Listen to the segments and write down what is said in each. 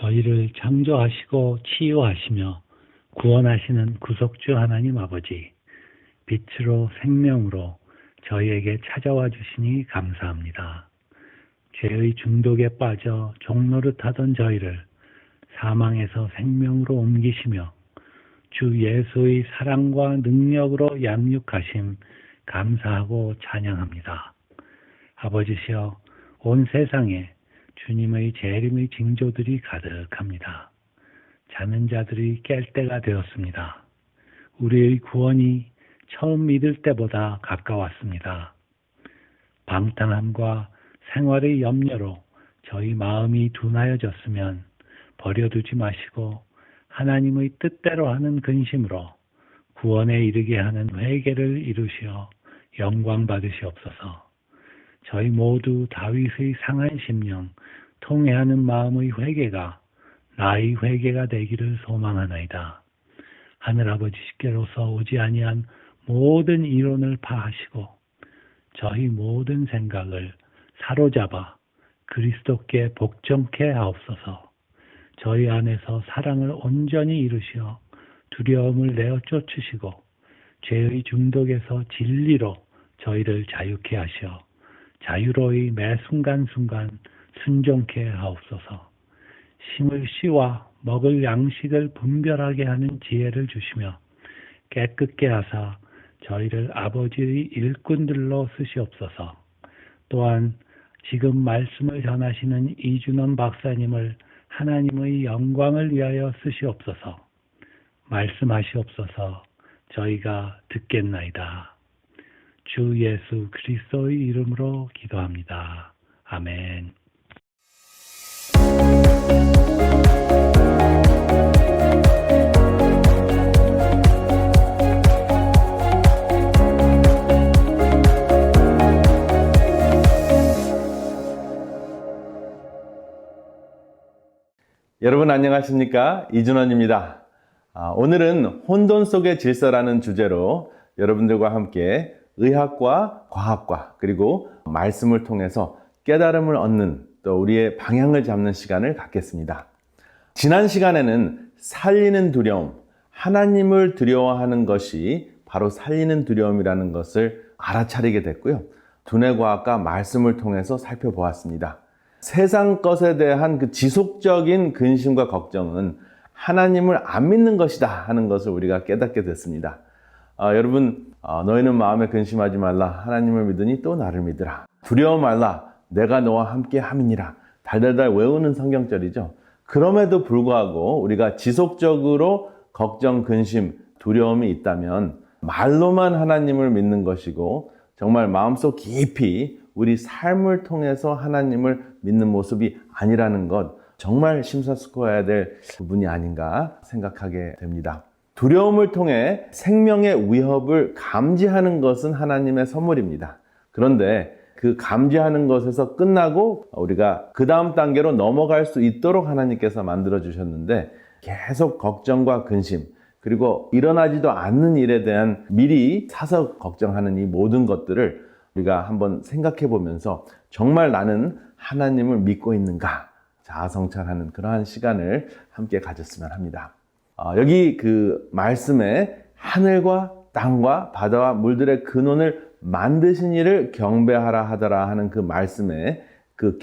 저희를 창조하시고 치유하시며 구원하시는 구속주 하나님 아버지, 빛으로 생명으로 저희에게 찾아와 주시니 감사합니다. 죄의 중독에 빠져 종노릇하던 저희를 사망에서 생명으로 옮기시며 주 예수의 사랑과 능력으로 양육하심 감사하고 찬양합니다. 아버지시여, 온 세상에 주님의 재림의 징조들이 가득합니다. 자는 자들이 깰 때가 되었습니다. 우리의 구원이 처음 믿을 때보다 가까웠습니다. 방탕함과 생활의 염려로 저희 마음이 둔하여졌으면 버려두지 마시고 하나님의 뜻대로 하는 근심으로 구원에 이르게 하는 회개를 이루시어 영광 받으시옵소서. 저희 모두 다윗의 상한 심령, 통회하는 마음의 회개가 나의 회개가 되기를 소망하나이다. 하늘아버지께로서 오지 아니한 모든 이론을 파하시고 저희 모든 생각을 사로잡아 그리스도께 복종케 하옵소서. 저희 안에서 사랑을 온전히 이루시어 두려움을 내어 쫓으시고 죄의 중독에서 진리로 저희를 자유케 하시어 자유로이 매 순간순간 순종케 하옵소서. 심을 씨와 먹을 양식을 분별하게 하는 지혜를 주시며 깨끗게 하사 저희를 아버지의 일꾼들로 쓰시옵소서. 또한 지금 말씀을 전하시는 이준원 박사님을 하나님의 영광을 위하여 쓰시옵소서. 말씀하시옵소서. 저희가 듣겠나이다. 주 예수 그리스도의 이름으로 기도합니다. 아멘. 여러분 안녕하십니까? 이준원입니다. 오늘은 혼돈 속의 질서라는 주제로 여러분들과 함께 의학과 과학과 그리고 말씀을 통해서 깨달음을 얻는 또 우리의 방향을 잡는 시간을 갖겠습니다. 지난 시간에는 살리는 두려움, 하나님을 두려워하는 것이 바로 살리는 두려움이라는 것을 알아차리게 됐고요. 두뇌과학과 말씀을 통해서 살펴보았습니다. 세상 것에 대한 그 지속적인 근심과 걱정은 하나님을 안 믿는 것이다 하는 것을 우리가 깨닫게 됐습니다. 여러분, 너희는 마음에 근심하지 말라. 하나님을 믿으니 또 나를 믿으라. 두려워 말라. 내가 너와 함께 함이니라. 달달달 외우는 성경절이죠. 그럼에도 불구하고 우리가 지속적으로 걱정, 근심, 두려움이 있다면 말로만 하나님을 믿는 것이고 정말 마음속 깊이 우리 삶을 통해서 하나님을 믿는 모습이 아니라는 것, 정말 심사숙고해야 될 부분이 아닌가 생각하게 됩니다. 두려움을 통해 생명의 위협을 감지하는 것은 하나님의 선물입니다. 그런데 그 감지하는 것에서 끝나고 우리가 그 다음 단계로 넘어갈 수 있도록 하나님께서 만들어 주셨는데 계속 걱정과 근심, 그리고 일어나지도 않는 일에 대한 미리 사서 걱정하는 이 모든 것들을 우리가 한번 생각해 보면서 정말 나는 하나님을 믿고 있는가 자아성찰하는 그러한 시간을 함께 가졌으면 합니다. 여기 그 말씀에 하늘과 땅과 바다와 물들의 근원을 만드신 이를 경배하라 하더라 하는 그 말씀에 그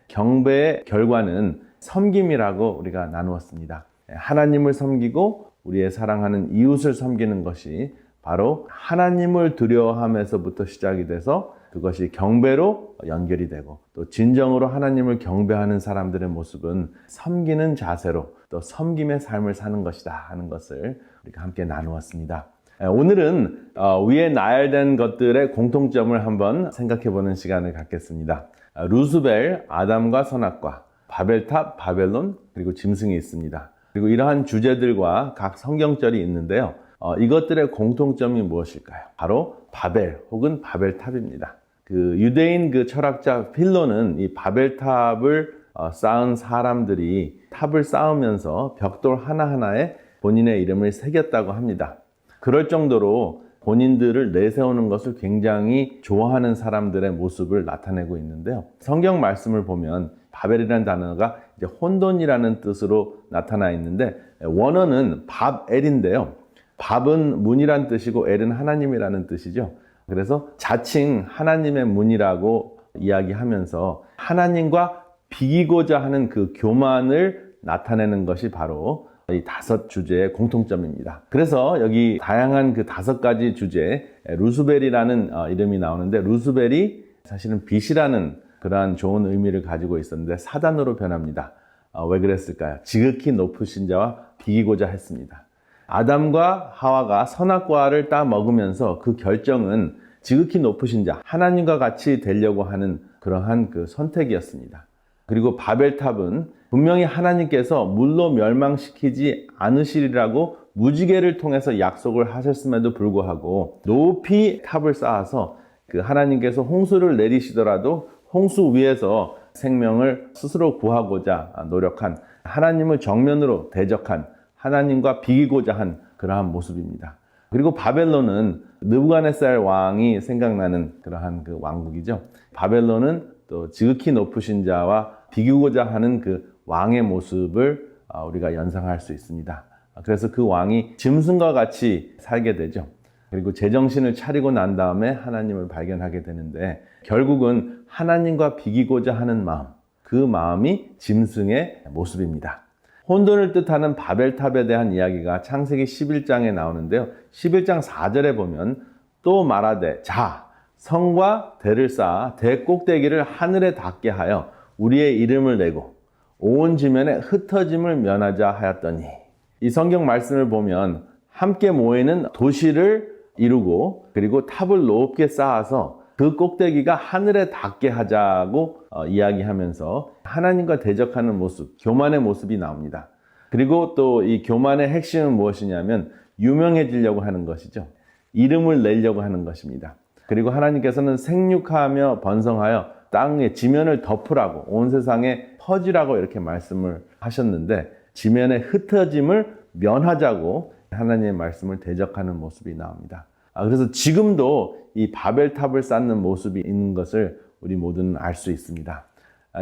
경배의 결과는 섬김이라고 우리가 나누었습니다. 하나님을 섬기고 우리의 사랑하는 이웃을 섬기는 것이 바로 하나님을 두려워함에서부터 시작이 돼서 그것이 경배로 연결이 되고 또 진정으로 하나님을 경배하는 사람들의 모습은 섬기는 자세로 또 섬김의 삶을 사는 것이다 하는 것을 우리가 함께 나누었습니다. 오늘은 위에 나열된 것들의 공통점을 한번 생각해 보는 시간을 갖겠습니다. 루스벨, 아담과 선악과, 바벨탑, 바벨론, 그리고 짐승이 있습니다. 그리고 이러한 주제들과 각 성경절이 있는데요. 이것들의 공통점이 무엇일까요? 바로 바벨 혹은 바벨탑입니다. 그 유대인 그 철학자 필로는 이 바벨탑을 쌓은 사람들이 탑을 쌓으면서 벽돌 하나하나에 본인의 이름을 새겼다고 합니다. 그럴 정도로 본인들을 내세우는 것을 굉장히 좋아하는 사람들의 모습을 나타내고 있는데요. 성경 말씀을 보면 바벨이라는 단어가 이제 혼돈이라는 뜻으로 나타나 있는데, 원어는 밥엘인데요. 밥은 문이란 뜻이고 엘은 하나님이라는 뜻이죠. 그래서 자칭 하나님의 문이라고 이야기하면서 하나님과 비기고자 하는 그 교만을 나타내는 것이 바로 이 5 주제의 공통점입니다. 그래서 여기 다양한 그 5가지 주제, 루스벨이라는 이름이 나오는데, 루스벨이 사실은 빛이라는 그러한 좋은 의미를 가지고 있었는데 사단으로 변합니다. 왜 그랬을까요? 지극히 높으신 자와 비기고자 했습니다. 아담과 하와가 선악과를 따 먹으면서 그 결정은 지극히 높으신 자, 하나님과 같이 되려고 하는 그러한 그 선택이었습니다. 그리고 바벨탑은 분명히 하나님께서 물로 멸망시키지 않으시리라고 무지개를 통해서 약속을 하셨음에도 불구하고 높이 탑을 쌓아서 그 하나님께서 홍수를 내리시더라도 홍수 위에서 생명을 스스로 구하고자 노력한, 하나님을 정면으로 대적한, 하나님과 비기고자 한 그러한 모습입니다. 그리고 바벨론은 느부갓네살 왕이 생각나는 그러한 그 왕국이죠. 바벨론은 또 지극히 높으신 자와 비기고자 하는 그 왕의 모습을 우리가 연상할 수 있습니다. 그래서 그 왕이 짐승과 같이 살게 되죠. 그리고 제정신을 차리고 난 다음에 하나님을 발견하게 되는데, 결국은 하나님과 비기고자 하는 마음, 그 마음이 짐승의 모습입니다. 혼돈을 뜻하는 바벨탑에 대한 이야기가 창세기 11장에 나오는데요. 11장 4절에 보면 또 말하되 자, 성과 대를 쌓아 대 꼭대기를 하늘에 닿게 하여 우리의 이름을 내고 온 지면에 흩어짐을 면하자 하였더니, 이 성경 말씀을 보면 함께 모이는 도시를 이루고 그리고 탑을 높게 쌓아서 그 꼭대기가 하늘에 닿게 하자고 이야기하면서 하나님과 대적하는 모습, 교만의 모습이 나옵니다. 그리고 또 이 교만의 핵심은 무엇이냐면 유명해지려고 하는 것이죠. 이름을 내려고 하는 것입니다. 그리고 하나님께서는 생육하며 번성하여 땅의 지면을 덮으라고, 온 세상에 퍼지라고 이렇게 말씀을 하셨는데, 지면의 흩어짐을 면하자고 하나님의 말씀을 대적하는 모습이 나옵니다. 그래서 지금도 이 바벨탑을 쌓는 모습이 있는 것을 우리 모두는 알 수 있습니다.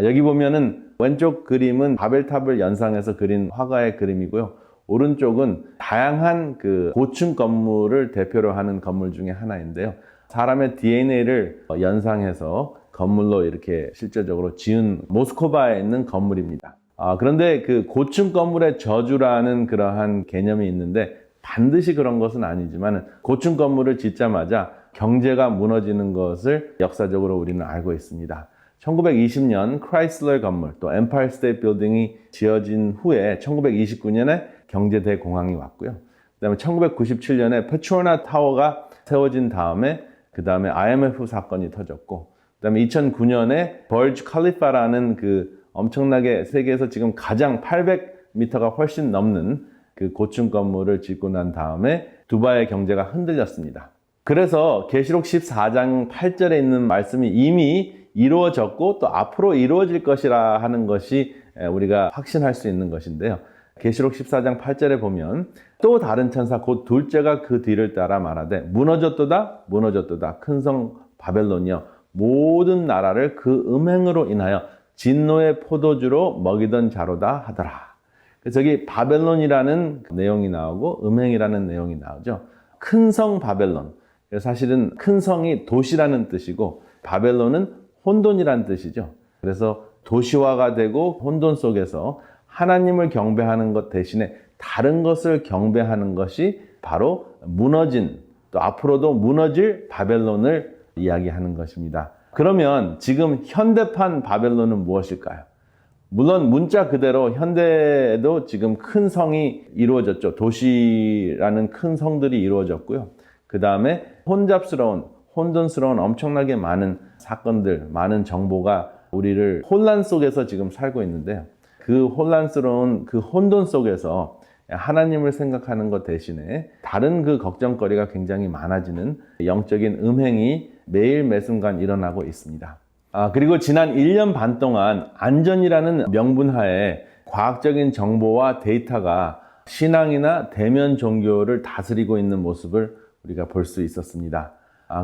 여기 보면은 왼쪽 그림은 바벨탑을 연상해서 그린 화가의 그림이고요. 오른쪽은 다양한 그 고층 건물을 대표로 하는 건물 중에 하나인데요. 사람의 DNA를 연상해서 건물로 이렇게 실제적으로 지은 모스크바에 있는 건물입니다. 그런데 그 고층 건물의 저주라는 그러한 개념이 있는데, 반드시 그런 것은 아니지만 고층 건물을 짓자마자 경제가 무너지는 것을 역사적으로 우리는 알고 있습니다. 1920년 크라이슬러 건물, 또 엠파이어 스테이트 빌딩이 지어진 후에 1929년에 경제 대공황이 왔고요. 그다음에 1997년에 페트로나 타워가 세워진 다음에 그 다음에 IMF 사건이 터졌고, 그 다음에 2009년에 버즈 칼리파라는 그 엄청나게 세계에서 지금 가장 800m가 훨씬 넘는 그 고층 건물을 짓고 난 다음에 두바이의 경제가 흔들렸습니다. 그래서 계시록 14장 8절에 있는 말씀이 이미 이루어졌고 또 앞으로 이루어질 것이라 하는 것이 우리가 확신할 수 있는 것인데요. 계시록 14장 8절에 보면 또 다른 천사 곧 둘째가 그 뒤를 따라 말하되 무너졌도다 무너졌도다 큰 성 바벨론이여 모든 나라를 그 음행으로 인하여 진노의 포도주로 먹이던 자로다 하더라. 그래서 여기 바벨론이라는 내용이 나오고 음행이라는 내용이 나오죠. 큰 성 바벨론. 사실은 큰 성이 도시라는 뜻이고 바벨론은 혼돈이라는 뜻이죠. 그래서 도시화가 되고 혼돈 속에서 하나님을 경배하는 것 대신에 다른 것을 경배하는 것이 바로 무너진, 또 앞으로도 무너질 바벨론을 이야기하는 것입니다. 그러면 지금 현대판 바벨론은 무엇일까요? 물론 문자 그대로 현대에도 지금 큰 성이 이루어졌죠. 도시라는 큰 성들이 이루어졌고요. 그 다음에 혼잡스러운, 혼돈스러운 엄청나게 많은 사건들, 많은 정보가 우리를 혼란 속에서 지금 살고 있는데요. 그 혼란스러운 그 혼돈 속에서 하나님을 생각하는 것 대신에 다른 그 걱정거리가 굉장히 많아지는 영적인 음행이 매일 매순간 일어나고 있습니다. 그리고 지난 1년 반 동안 안전이라는 명분하에 과학적인 정보와 데이터가 신앙이나 대면 종교를 다스리고 있는 모습을 우리가 볼 수 있었습니다.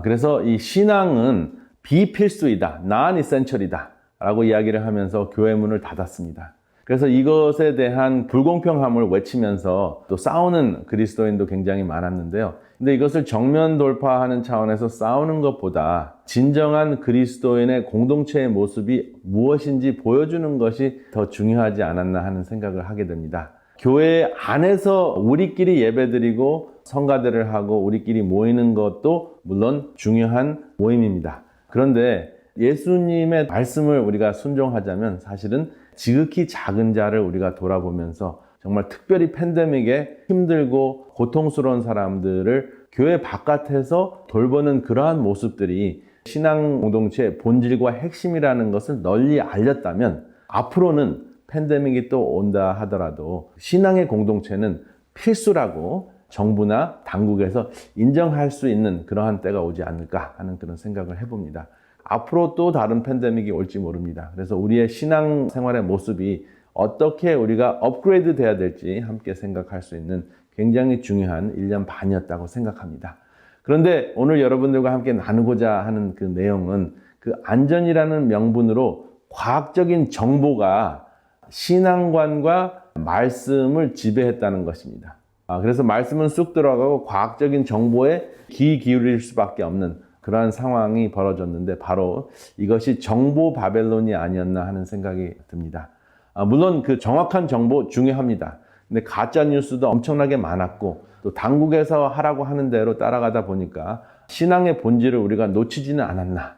그래서 이 신앙은 비필수이다, non-essential이다 라고 이야기를 하면서 교회 문을 닫았습니다. 그래서 이것에 대한 불공평함을 외치면서 또 싸우는 그리스도인도 굉장히 많았는데요. 근데 이것을 정면 돌파하는 차원에서 싸우는 것보다 진정한 그리스도인의 공동체의 모습이 무엇인지 보여주는 것이 더 중요하지 않았나 하는 생각을 하게 됩니다. 교회 안에서 우리끼리 예배드리고 성가대를 하고 우리끼리 모이는 것도 물론 중요한 모임입니다. 그런데 예수님의 말씀을 우리가 순종하자면 사실은 지극히 작은 자를 우리가 돌아보면서 정말 특별히 팬데믹에 힘들고 고통스러운 사람들을 교회 바깥에서 돌보는 그러한 모습들이 신앙 공동체의 본질과 핵심이라는 것을 널리 알렸다면 앞으로는 팬데믹이 또 온다 하더라도 신앙의 공동체는 필수라고 정부나 당국에서 인정할 수 있는 그러한 때가 오지 않을까 하는 그런 생각을 해봅니다. 앞으로 또 다른 팬데믹이 올지 모릅니다. 그래서 우리의 신앙 생활의 모습이 어떻게 우리가 업그레이드 돼야 될지 함께 생각할 수 있는 굉장히 중요한 1년 반이었다고 생각합니다. 그런데 오늘 여러분들과 함께 나누고자 하는 그 내용은 그 안전이라는 명분으로 과학적인 정보가 신앙관과 말씀을 지배했다는 것입니다. 그래서 말씀은 쑥 들어가고 과학적인 정보에 귀 기울일 수밖에 없는 그러한 상황이 벌어졌는데 바로 이것이 정보 바벨론이 아니었나 하는 생각이 듭니다. 물론 그 정확한 정보 중요합니다. 근데 가짜 뉴스도 엄청나게 많았고 또 당국에서 하라고 하는 대로 따라가다 보니까 신앙의 본질을 우리가 놓치지는 않았나,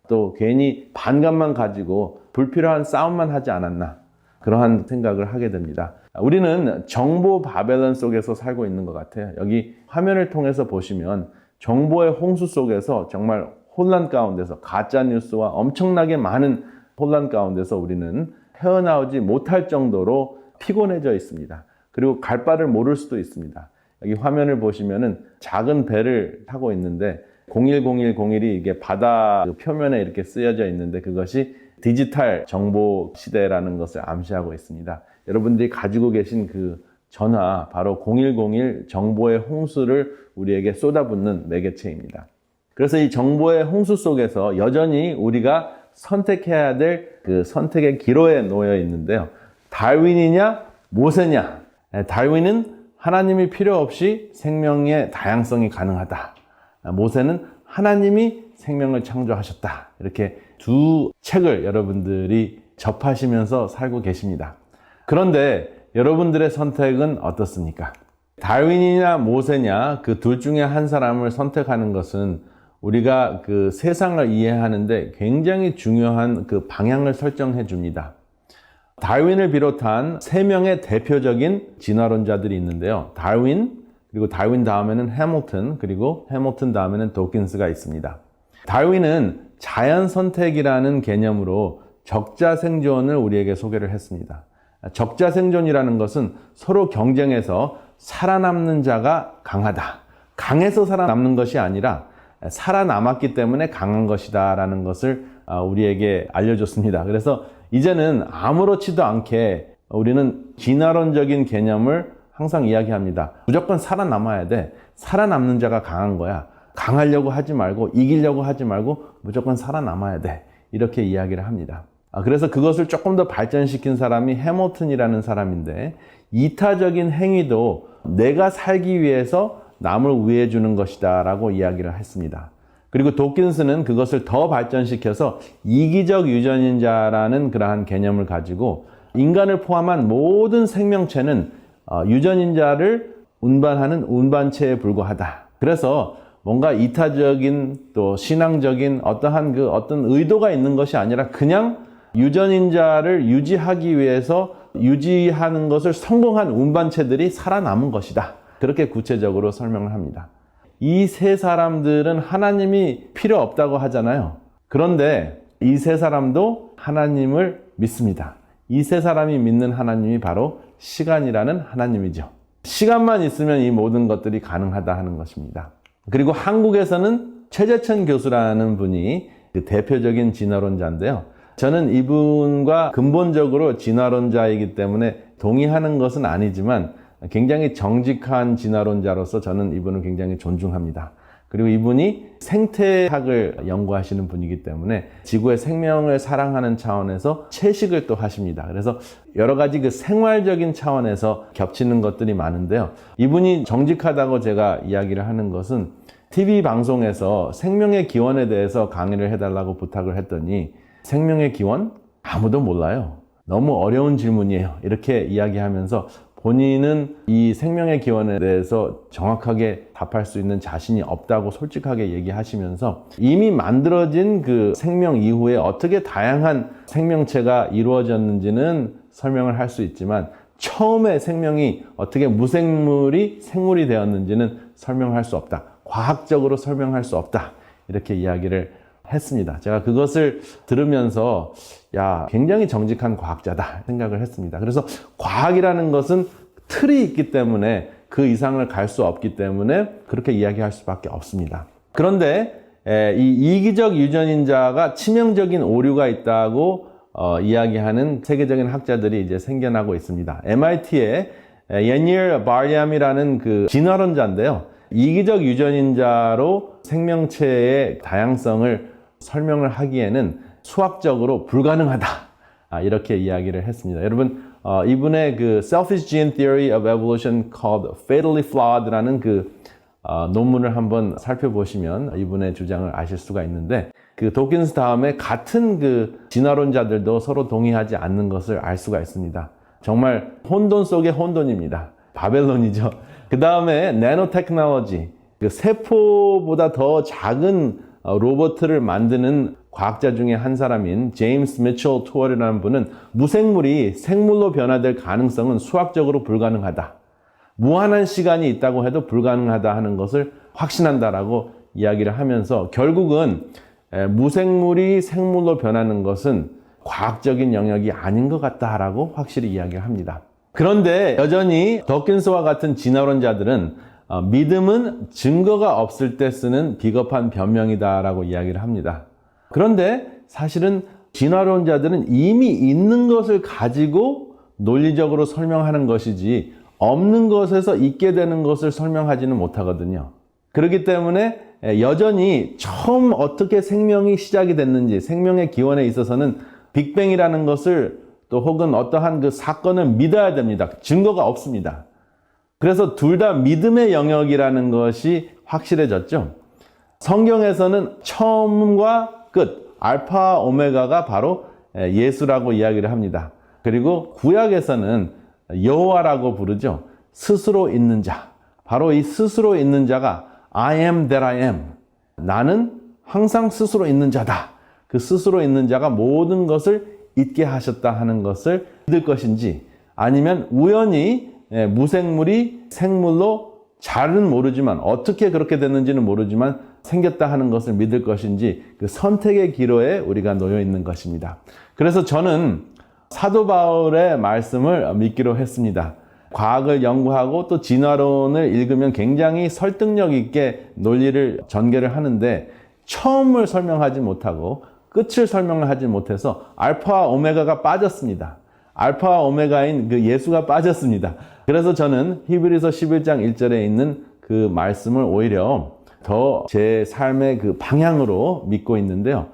또 괜히 반감만 가지고 불필요한 싸움만 하지 않았나, 그러한 생각을 하게 됩니다. 우리는 정보 바벨론 속에서 살고 있는 것 같아요. 여기 화면을 통해서 보시면 정보의 홍수 속에서 정말 혼란 가운데서 가짜 뉴스와 엄청나게 많은 혼란 가운데서 우리는 헤어나오지 못할 정도로 피곤해져 있습니다. 그리고 갈 바를 모를 수도 있습니다. 여기 화면을 보시면은 작은 배를 타고 있는데 010101이 이게 바다 표면에 이렇게 쓰여져 있는데 그것이 디지털 정보 시대라는 것을 암시하고 있습니다. 여러분들이 가지고 계신 그 전화, 바로 0101 정보의 홍수를 우리에게 쏟아붓는 매개체입니다. 그래서 이 정보의 홍수 속에서 여전히 우리가 선택해야 될 그 선택의 기로에 놓여 있는데요. 다윈이냐, 모세냐. 다윈은 하나님이 필요 없이 생명의 다양성이 가능하다. 모세는 하나님이 생명을 창조하셨다. 이렇게 두 책을 여러분들이 접하시면서 살고 계십니다. 그런데 여러분들의 선택은 어떻습니까? 다윈이냐 모세냐 그 둘 중에 한 사람을 선택하는 것은 우리가 그 세상을 이해하는데 굉장히 중요한 그 방향을 설정해 줍니다. 다윈을 비롯한 3명의 대표적인 진화론자들이 있는데요. 다윈, 그리고 다윈 다음에는 해밀턴, 그리고 해밀턴 다음에는 도킨스가 있습니다. 다윈은 자연 선택이라는 개념으로 적자 생존을 우리에게 소개를 했습니다. 적자 생존이라는 것은 서로 경쟁해서 살아남는 자가 강하다. 강해서 살아남는 것이 아니라 살아남았기 때문에 강한 것이다 라는 것을 우리에게 알려줬습니다. 그래서 이제는 아무렇지도 않게 우리는 진화론적인 개념을 항상 이야기합니다. 무조건 살아남아야 돼. 살아남는 자가 강한 거야. 강하려고 하지 말고 이기려고 하지 말고 무조건 살아남아야 돼. 이렇게 이야기를 합니다. 그래서 그것을 조금 더 발전시킨 사람이 해밀턴이라는 사람인데 이타적인 행위도 내가 살기 위해서 남을 위해 주는 것이다 라고 이야기를 했습니다. 그리고 도킨스는 그것을 더 발전시켜서 이기적 유전인자라는 그러한 개념을 가지고 인간을 포함한 모든 생명체는 유전인자를 운반하는 운반체에 불과하다. 그래서 뭔가 이타적인 또 신앙적인 어떠한 어떤 의도가 있는 것이 아니라 그냥 유전인자를 유지하기 위해서 유지하는 것을 성공한 운반체들이 살아남은 것이다. 그렇게 구체적으로 설명을 합니다. 이 세 사람들은 하나님이 필요 없다고 하잖아요. 그런데 이 세 사람도 하나님을 믿습니다. 이 세 사람이 믿는 하나님이 바로 시간이라는 하나님이죠. 시간만 있으면 이 모든 것들이 가능하다 하는 것입니다. 그리고 한국에서는 최재천 교수라는 분이 그 대표적인 진화론자인데요. 저는 이분과 근본적으로 진화론자이기 때문에 동의하는 것은 아니지만 굉장히 정직한 진화론자로서 저는 이분을 굉장히 존중합니다. 그리고 이분이 생태학을 연구하시는 분이기 때문에 지구의 생명을 사랑하는 차원에서 채식을 또 하십니다. 그래서 여러 가지 그 생활적인 차원에서 겹치는 것들이 많은데요. 이분이 정직하다고 제가 이야기를 하는 것은 TV 방송에서 생명의 기원에 대해서 강의를 해달라고 부탁을 했더니 생명의 기원? 아무도 몰라요. 너무 어려운 질문이에요. 이렇게 이야기하면서 본인은 이 생명의 기원에 대해서 정확하게 답할 수 있는 자신이 없다고 솔직하게 얘기하시면서 이미 만들어진 그 생명 이후에 어떻게 다양한 생명체가 이루어졌는지는 설명을 할 수 있지만 처음에 생명이 어떻게 무생물이 생물이 되었는지는 설명할 수 없다. 과학적으로 설명할 수 없다. 이렇게 이야기를 했습니다. 제가 그것을 들으면서 굉장히 정직한 과학자다 생각을 했습니다. 그래서 과학이라는 것은 틀이 있기 때문에 그 이상을 갈 수 없기 때문에 그렇게 이야기할 수밖에 없습니다. 그런데 이 이기적 유전인자가 치명적인 오류가 있다고 이야기하는 세계적인 학자들이 이제 생겨나고 있습니다. MIT의 예니얼 바리암이라는 그 진화론자인데요. 이기적 유전인자로 생명체의 다양성을 설명을 하기에는 수학적으로 불가능하다. 이렇게 이야기를 했습니다. 여러분, 이분의 그 Selfish Gene Theory of Evolution called Fatally Flawed라는 그 논문을 한번 살펴보시면 이분의 주장을 아실 수가 있는데 그 도킨스 다음에 같은 그 진화론자들도 서로 동의하지 않는 것을 알 수가 있습니다. 정말 혼돈 속의 혼돈입니다. 바벨론이죠. 그 다음에 나노테크놀로지, 그 세포보다 더 작은 로봇을 만드는 과학자 중에 한 사람인 제임스 미첼 투어리라는 분은 무생물이 생물로 변화될 가능성은 수학적으로 불가능하다. 무한한 시간이 있다고 해도 불가능하다 하는 것을 확신한다라고 이야기를 하면서 결국은 무생물이 생물로 변하는 것은 과학적인 영역이 아닌 것 같다라고 확실히 이야기를 합니다. 그런데 여전히 더킨스와 같은 진화론자들은 믿음은 증거가 없을 때 쓰는 비겁한 변명이다라고 이야기를 합니다. 그런데 사실은 진화론자들은 이미 있는 것을 가지고 논리적으로 설명하는 것이지 없는 것에서 있게 되는 것을 설명하지는 못하거든요. 그렇기 때문에 여전히 처음 어떻게 생명이 시작이 됐는지 생명의 기원에 있어서는 빅뱅이라는 것을 또 혹은 어떠한 그 사건을 믿어야 됩니다. 증거가 없습니다. 그래서 둘 다 믿음의 영역이라는 것이 확실해졌죠. 성경에서는 처음과 끝, 알파, 오메가가 바로 예수라고 이야기를 합니다. 그리고 구약에서는 여호와라고 부르죠. 스스로 있는 자. 바로 이 스스로 있는 자가 I am that I am. 나는 항상 스스로 있는 자다. 그 스스로 있는 자가 모든 것을 있게 하셨다 하는 것을 믿을 것인지 아니면 우연히 무생물이 생물로 잘은 모르지만 어떻게 그렇게 됐는지는 모르지만 생겼다 하는 것을 믿을 것인지 그 선택의 기로에 우리가 놓여 있는 것입니다. 그래서 저는 사도 바울의 말씀을 믿기로 했습니다. 과학을 연구하고 또 진화론을 읽으면 굉장히 설득력 있게 논리를 전개를 하는데 처음을 설명하지 못하고 끝을 설명을 하지 못해서 알파와 오메가가 빠졌습니다. 알파와 오메가인 그 예수가 빠졌습니다. 그래서 저는 히브리서 11장 1절에 있는 그 말씀을 오히려 더 제 삶의 그 방향으로 믿고 있는데요.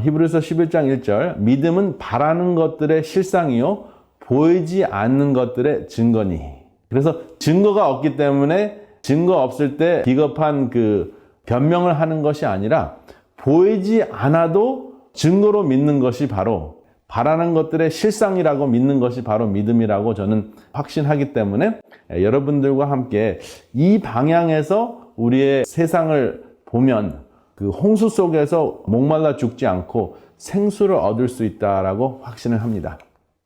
히브리서 11장 1절 믿음은 바라는 것들의 실상이요 보이지 않는 것들의 증거니. 그래서 증거가 없기 때문에 증거 없을 때 비겁한 그 변명을 하는 것이 아니라 보이지 않아도 증거로 믿는 것이 바로 바라는 것들의 실상이라고 믿는 것이 바로 믿음이라고 저는 확신하기 때문에 여러분들과 함께 이 방향에서 우리의 세상을 보면 그 홍수 속에서 목말라 죽지 않고 생수를 얻을 수 있다라고 확신을 합니다.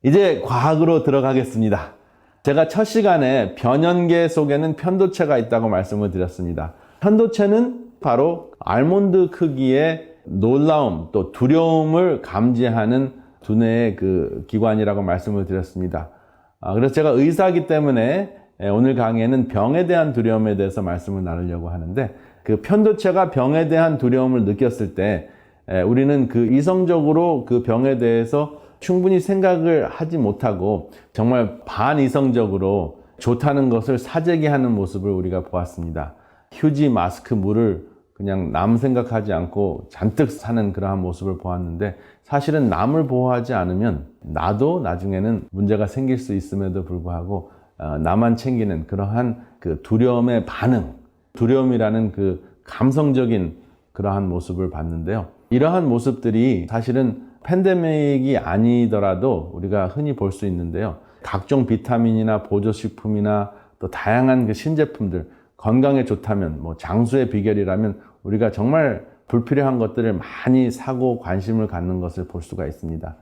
이제 과학으로 들어가겠습니다. 제가 첫 시간에 변연계 속에는 편도체가 있다고 말씀을 드렸습니다. 편도체는 바로 알몬드 크기의 놀라움 또 두려움을 감지하는 두뇌의 그 기관이라고 말씀을 드렸습니다. 그래서 제가 의사이기 때문에 오늘 강의에는 병에 대한 두려움에 대해서 말씀을 나누려고 하는데 그 편도체가 병에 대한 두려움을 느꼈을 때 우리는 그 이성적으로 그 병에 대해서 충분히 생각을 하지 못하고 정말 반이성적으로 좋다는 것을 사재기하는 모습을 우리가 보았습니다. 휴지, 마스크, 물을 그냥 남 생각하지 않고 잔뜩 사는 그러한 모습을 보았는데 사실은 남을 보호하지 않으면 나도 나중에는 문제가 생길 수 있음에도 불구하고 나만 챙기는 그러한 그 두려움의 반응, 두려움이라는 그 감성적인 그러한 모습을 봤는데요. 이러한 모습들이 사실은 팬데믹이 아니더라도 우리가 흔히 볼 수 있는데요. 각종 비타민이나 보조식품이나 또 다양한 그 신제품들, 건강에 좋다면, 장수의 비결이라면 우리가 정말 불필요한 것들을 많이 사고 관심을 갖는 것을 볼 수가 있습니다.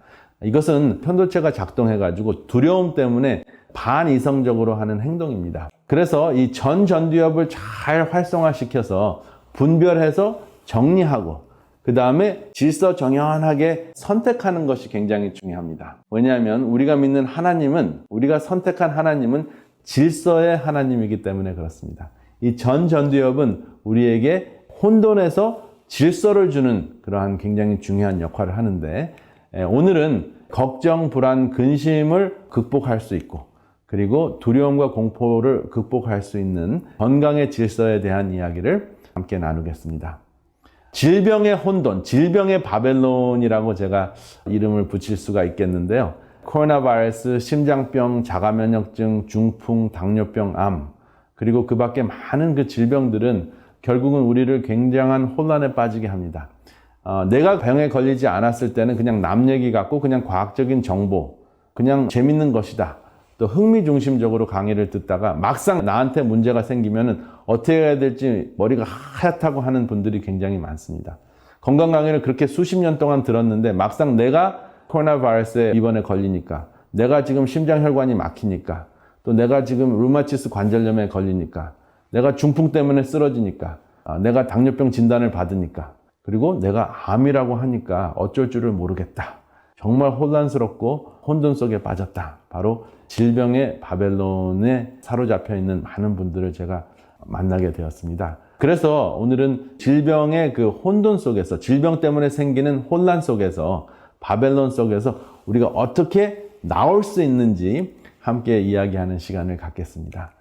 이것은 편도체가 작동해가지고 두려움 때문에 반이성적으로 하는 행동입니다. 그래서 이 전두엽을 잘 활성화시켜서 분별해서 정리하고 그 다음에 질서정연하게 선택하는 것이 굉장히 중요합니다. 왜냐하면 우리가 믿는 하나님은, 우리가 선택한 하나님은 질서의 하나님이기 때문에 그렇습니다. 이 전두엽은 우리에게 혼돈에서 질서를 주는 그러한 굉장히 중요한 역할을 하는데, 오늘은 걱정, 불안, 근심을 극복할 수 있고 그리고 두려움과 공포를 극복할 수 있는 건강의 질서에 대한 이야기를 함께 나누겠습니다. 질병의 혼돈, 질병의 바벨론이라고 제가 이름을 붙일 수가 있겠는데요. 코로나 바이러스, 심장병, 자가면역증, 중풍, 당뇨병, 암, 그리고 그 밖에 많은 그 질병들은 결국은 우리를 굉장한 혼란에 빠지게 합니다. 내가 병에 걸리지 않았을 때는 그냥 남 얘기 같고 그냥 과학적인 정보, 그냥 재밌는 것이다. 또 흥미중심적으로 강의를 듣다가 막상 나한테 문제가 생기면 어떻게 해야 될지 머리가 하얗다고 하는 분들이 굉장히 많습니다. 건강 강의를 그렇게 수십 년 동안 들었는데 막상 내가 코로나 바이러스에 이번에 걸리니까, 내가 지금 심장혈관이 막히니까, 또 내가 지금 류마티스 관절염에 걸리니까, 내가 중풍 때문에 쓰러지니까, 내가 당뇨병 진단을 받으니까, 그리고 내가 암이라고 하니까 어쩔 줄을 모르겠다. 정말 혼란스럽고 혼돈 속에 빠졌다. 바로 질병의 바벨론에 사로잡혀 있는 많은 분들을 제가 만나게 되었습니다. 그래서 오늘은 질병의 그 혼돈 속에서, 질병 때문에 생기는 혼란 속에서, 바벨론 속에서 우리가 어떻게 나올 수 있는지 함께 이야기하는 시간을 갖겠습니다.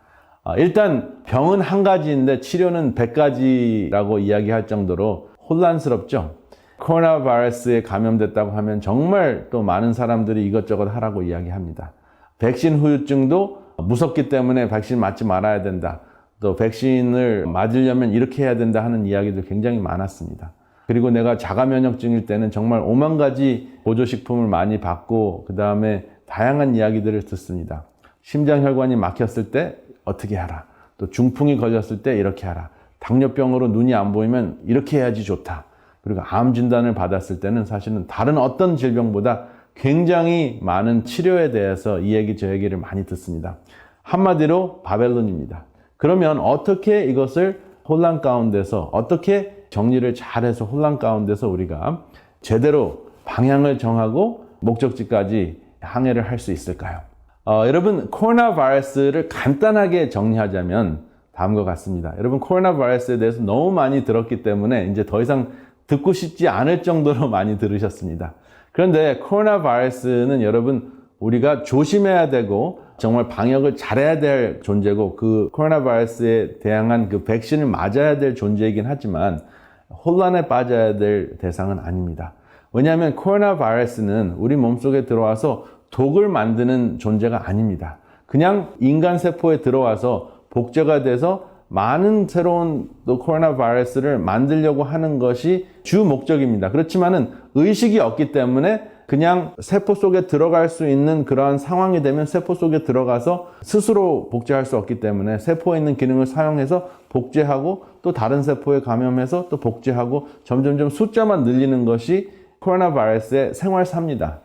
일단 병은 한 가지인데 치료는 100가지라고 이야기할 정도로 혼란스럽죠. 코로나 바이러스에 감염됐다고 하면 정말 또 많은 사람들이 이것저것 하라고 이야기합니다. 백신 후유증도 무섭기 때문에 백신 맞지 말아야 된다. 또 백신을 맞으려면 이렇게 해야 된다 하는 이야기들 굉장히 많았습니다. 그리고 내가 자가면역증일 때는 정말 5만 가지 보조식품을 많이 받고 그 다음에 다양한 이야기들을 듣습니다. 심장혈관이 막혔을 때 어떻게 하라. 또 중풍이 걸렸을 때 이렇게 하라. 당뇨병으로 눈이 안 보이면 이렇게 해야지 좋다. 그리고 암 진단을 받았을 때는 사실은 다른 어떤 질병보다 굉장히 많은 치료에 대해서 이 얘기 저 얘기를 많이 듣습니다. 한마디로 바벨론입니다. 그러면 어떻게 이것을 혼란 가운데서 어떻게 정리를 잘해서 혼란 가운데서 우리가 제대로 방향을 정하고 목적지까지 항해를 할 수 있을까요? 여러분, 코로나 바이러스를 간단하게 정리하자면 다음과 같습니다. 여러분, 코로나 바이러스에 대해서 너무 많이 들었기 때문에 이제 더 이상 듣고 싶지 않을 정도로 많이 들으셨습니다. 그런데 코로나 바이러스는 여러분, 우리가 조심해야 되고 정말 방역을 잘해야 될 존재고, 그 코로나 바이러스에 대항한 그 백신을 맞아야 될 존재이긴 하지만 혼란에 빠져야 될 대상은 아닙니다. 왜냐하면 코로나 바이러스는 우리 몸속에 들어와서 독을 만드는 존재가 아닙니다. 그냥 인간 세포에 들어와서 복제가 돼서 많은 새로운 또 코로나 바이러스를 만들려고 하는 것이 주 목적입니다. 그렇지만은 의식이 없기 때문에 그냥 세포 속에 들어갈 수 있는 그러한 상황이 되면 세포 속에 들어가서 스스로 복제할 수 없기 때문에 세포에 있는 기능을 사용해서 복제하고 또 다른 세포에 감염해서 또 복제하고 점점점 숫자만 늘리는 것이 코로나 바이러스의 생활사입니다.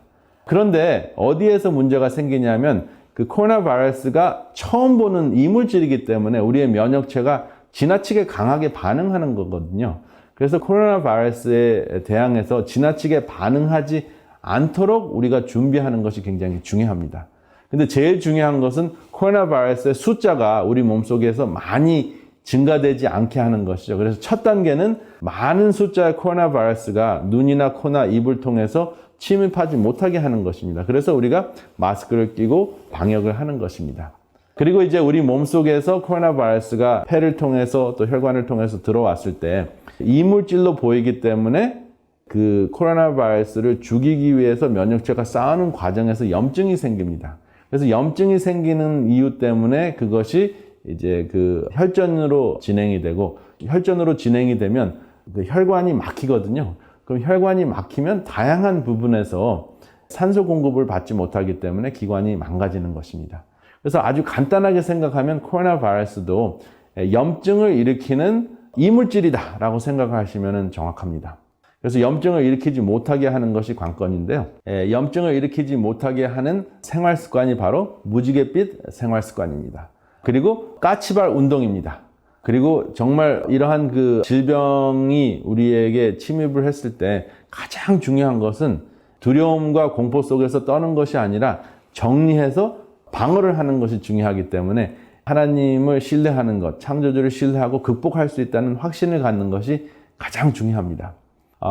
그런데 어디에서 문제가 생기냐면 그 코로나 바이러스가 처음 보는 이물질이기 때문에 우리의 면역체가 지나치게 강하게 반응하는 거거든요. 그래서 코로나 바이러스에 대항해서 지나치게 반응하지 않도록 우리가 준비하는 것이 굉장히 중요합니다. 근데 제일 중요한 것은 코로나 바이러스의 숫자가 우리 몸속에서 많이 증가되지 않게 하는 것이죠. 그래서 첫 단계는 많은 숫자의 코로나 바이러스가 눈이나 코나 입을 통해서 침입하지 못하게 하는 것입니다. 그래서 우리가 마스크를 끼고 방역을 하는 것입니다. 그리고 이제 우리 몸속에서 코로나 바이러스가 폐를 통해서 또 혈관을 통해서 들어왔을 때 이물질로 보이기 때문에 그 코로나 바이러스를 죽이기 위해서 면역체가 싸우는 과정에서 염증이 생깁니다. 그래서 염증이 생기는 이유 때문에 그것이 이제 그 혈전으로 진행이 되고, 혈전으로 진행이 되면 그 혈관이 막히거든요. 그럼 혈관이 막히면 다양한 부분에서 산소 공급을 받지 못하기 때문에 기관이 망가지는 것입니다. 그래서 아주 간단하게 생각하면 코로나 바이러스도 염증을 일으키는 이물질이다라고 생각하시면 정확합니다. 그래서 염증을 일으키지 못하게 하는 것이 관건인데요. 염증을 일으키지 못하게 하는 생활 습관이 바로 무지갯빛 생활 습관입니다. 그리고 까치발 운동입니다. 그리고 정말 이러한 그 질병이 우리에게 침입을 했을 때 가장 중요한 것은 두려움과 공포 속에서 떠는 것이 아니라 정리해서 방어를 하는 것이 중요하기 때문에 하나님을 신뢰하는 것, 창조주를 신뢰하고 극복할 수 있다는 확신을 갖는 것이 가장 중요합니다.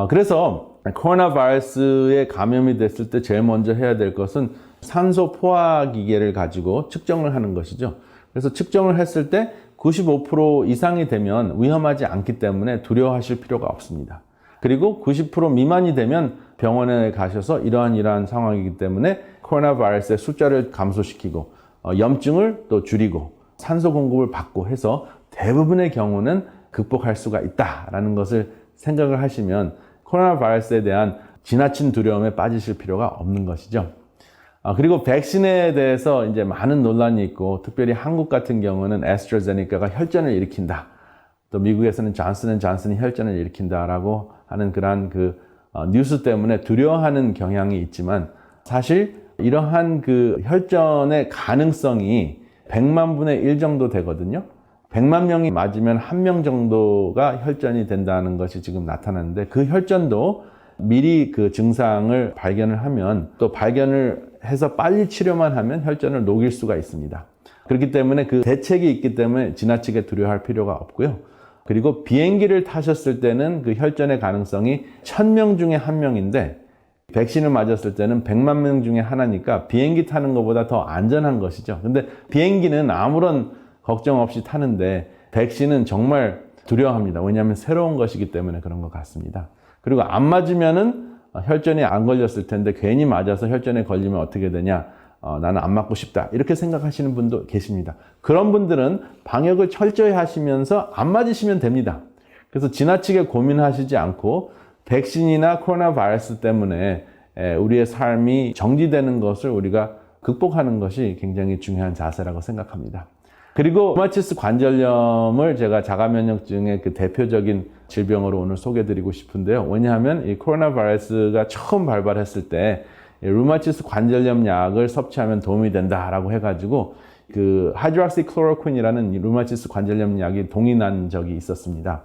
그래서 코로나 바이러스에 감염이 됐을 때 제일 먼저 해야 될 것은 산소 포화 기계를 가지고 측정을 하는 것이죠. 그래서 측정을 했을 때 95% 이상이 되면 위험하지 않기 때문에 두려워하실 필요가 없습니다. 그리고 90% 미만이 되면 병원에 가셔서 이러한 상황이기 때문에 코로나 바이러스의 숫자를 감소시키고 염증을 또 줄이고 산소 공급을 받고 해서 대부분의 경우는 극복할 수가 있다라는 것을 생각을 하시면 코로나 바이러스에 대한 지나친 두려움에 빠지실 필요가 없는 것이죠. 그리고 백신에 대해서 이제 많은 논란이 있고, 특별히 한국 같은 경우는 애스트라제네카가 혈전을 일으킨다. 또 미국에서는 존슨앤존슨이 혈전을 일으킨다라고 하는 그러한 그 뉴스 때문에 두려워하는 경향이 있지만, 사실 이러한 그 혈전의 가능성이 100만 분의 1 정도 되거든요. 100만 명이 맞으면 1명 정도가 혈전이 된다는 것이 지금 나타났는데, 그 혈전도 미리 그 증상을 발견을 하면, 또 발견을 해서 빨리 치료만 하면 혈전을 녹일 수가 있습니다. 그렇기 때문에 그 대책이 있기 때문에 지나치게 두려워할 필요가 없고요. 그리고 비행기를 타셨을 때는 그 혈전의 가능성이 1000명 중에 1명인데, 백신을 맞았을 때는 100만 명 중에 하나니까 비행기 타는 것보다 더 안전한 것이죠. 근데 비행기는 아무런 걱정 없이 타는데 백신은 정말 두려워합니다. 왜냐하면 새로운 것이기 때문에 그런 것 같습니다. 그리고 안 맞으면은 혈전이 안 걸렸을 텐데 괜히 맞아서 혈전에 걸리면 어떻게 되냐, 나는 안 맞고 싶다, 이렇게 생각하시는 분도 계십니다. 그런 분들은 방역을 철저히 하시면서 안 맞으시면 됩니다. 그래서 지나치게 고민하시지 않고 백신이나 코로나 바이러스 때문에 우리의 삶이 정지되는 것을 우리가 극복하는 것이 굉장히 중요한 자세라고 생각합니다. 그리고 루마티스 관절염을 제가 자가면역증의 그 대표적인 질병으로 오늘 소개해드리고 싶은데요. 왜냐하면 이 코로나 바이러스가 처음 발발했을 때 루마티스 관절염 약을 섭취하면 도움이 된다라고 해가지고 그 하이드록시클로로퀸이라는 루마티스 관절염 약이 동의난 적이 있었습니다.